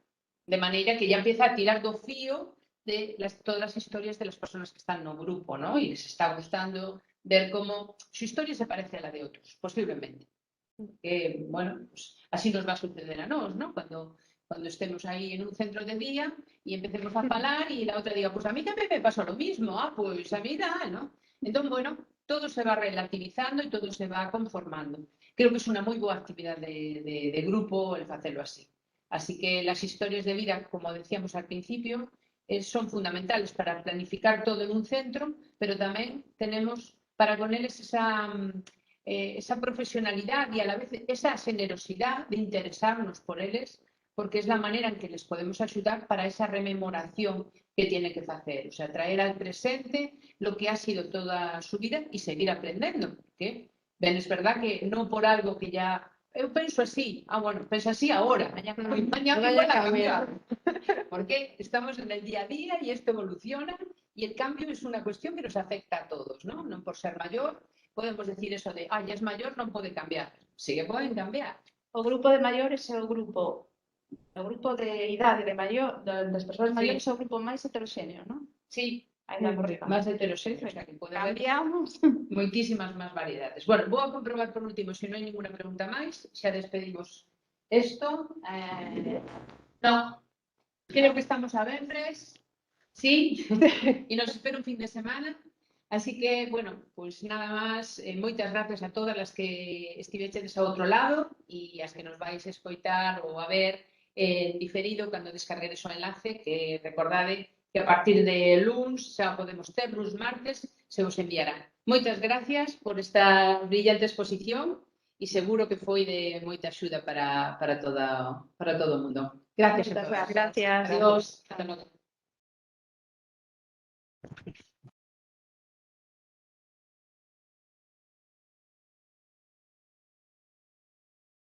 de maneira que ya empieza a tirar do fío de todas as historias de las personas que están no grupo, ¿no? Y les está gustando ver cómo su historia se parece a la de otros, posiblemente. Bueno, pues así nos va a suceder a nos, ¿no? Cuando estemos ahí en un centro de día y empecemos a falar y la otra diga, pues a mí también me pasó lo mismo, pues a mí da, ¿no? Entonces, bueno, todo se va relativizando y todo se va conformando. Creo que es una muy buena actividad de grupo el hacerlo así. Así que las historias de vida, como decíamos al principio, son fundamentales para planificar todo en un centro, pero también tenemos para ponerles esa profesionalidad y a la vez esa generosidad de interesarnos por ellos, porque es la manera en que les podemos ayudar para esa rememoración que tiene que hacer, o sea, traer al presente lo que ha sido toda su vida y seguir aprendiendo, porque ben, es verdad que no por algo que ya eu penso así, bueno, penso así ahora, mañana igual a cambiar, porque estamos en el día a día y esto evoluciona y el cambio es una cuestión que nos afecta a todos, ¿no? No por ser mayor podemos decir eso de, ya es mayor, non pode cambiar. Sí que poden cambiar. O grupo de maiores é o grupo de idade de maior, das persoas maiores é o grupo máis heteroxéneo, non? Sí, Ainda por tanto. máis heteroxéneo, o sea que pode haber Cambiamos. moitísimas máis variedades. Bueno, vou a comprobar por último, se non hai ninguna pregunta máis, xa despedimos isto. No, creo que estamos a vendres, sí, e nos espero un fin de semana. Así que, bueno, pues nada más, moitas gracias a todas las que estivechedes a outro lado e as que nos vais a escoitar ou a ver diferido cando descarguedes o enlace, que recordade que a partir de luns xa podemos ter, luns martes, se vos enviará. Moitas gracias por esta brillante exposición e seguro que foi de moita axuda para todo o mundo. Gracias a todas. Gracias. Adiós. Hasta logo.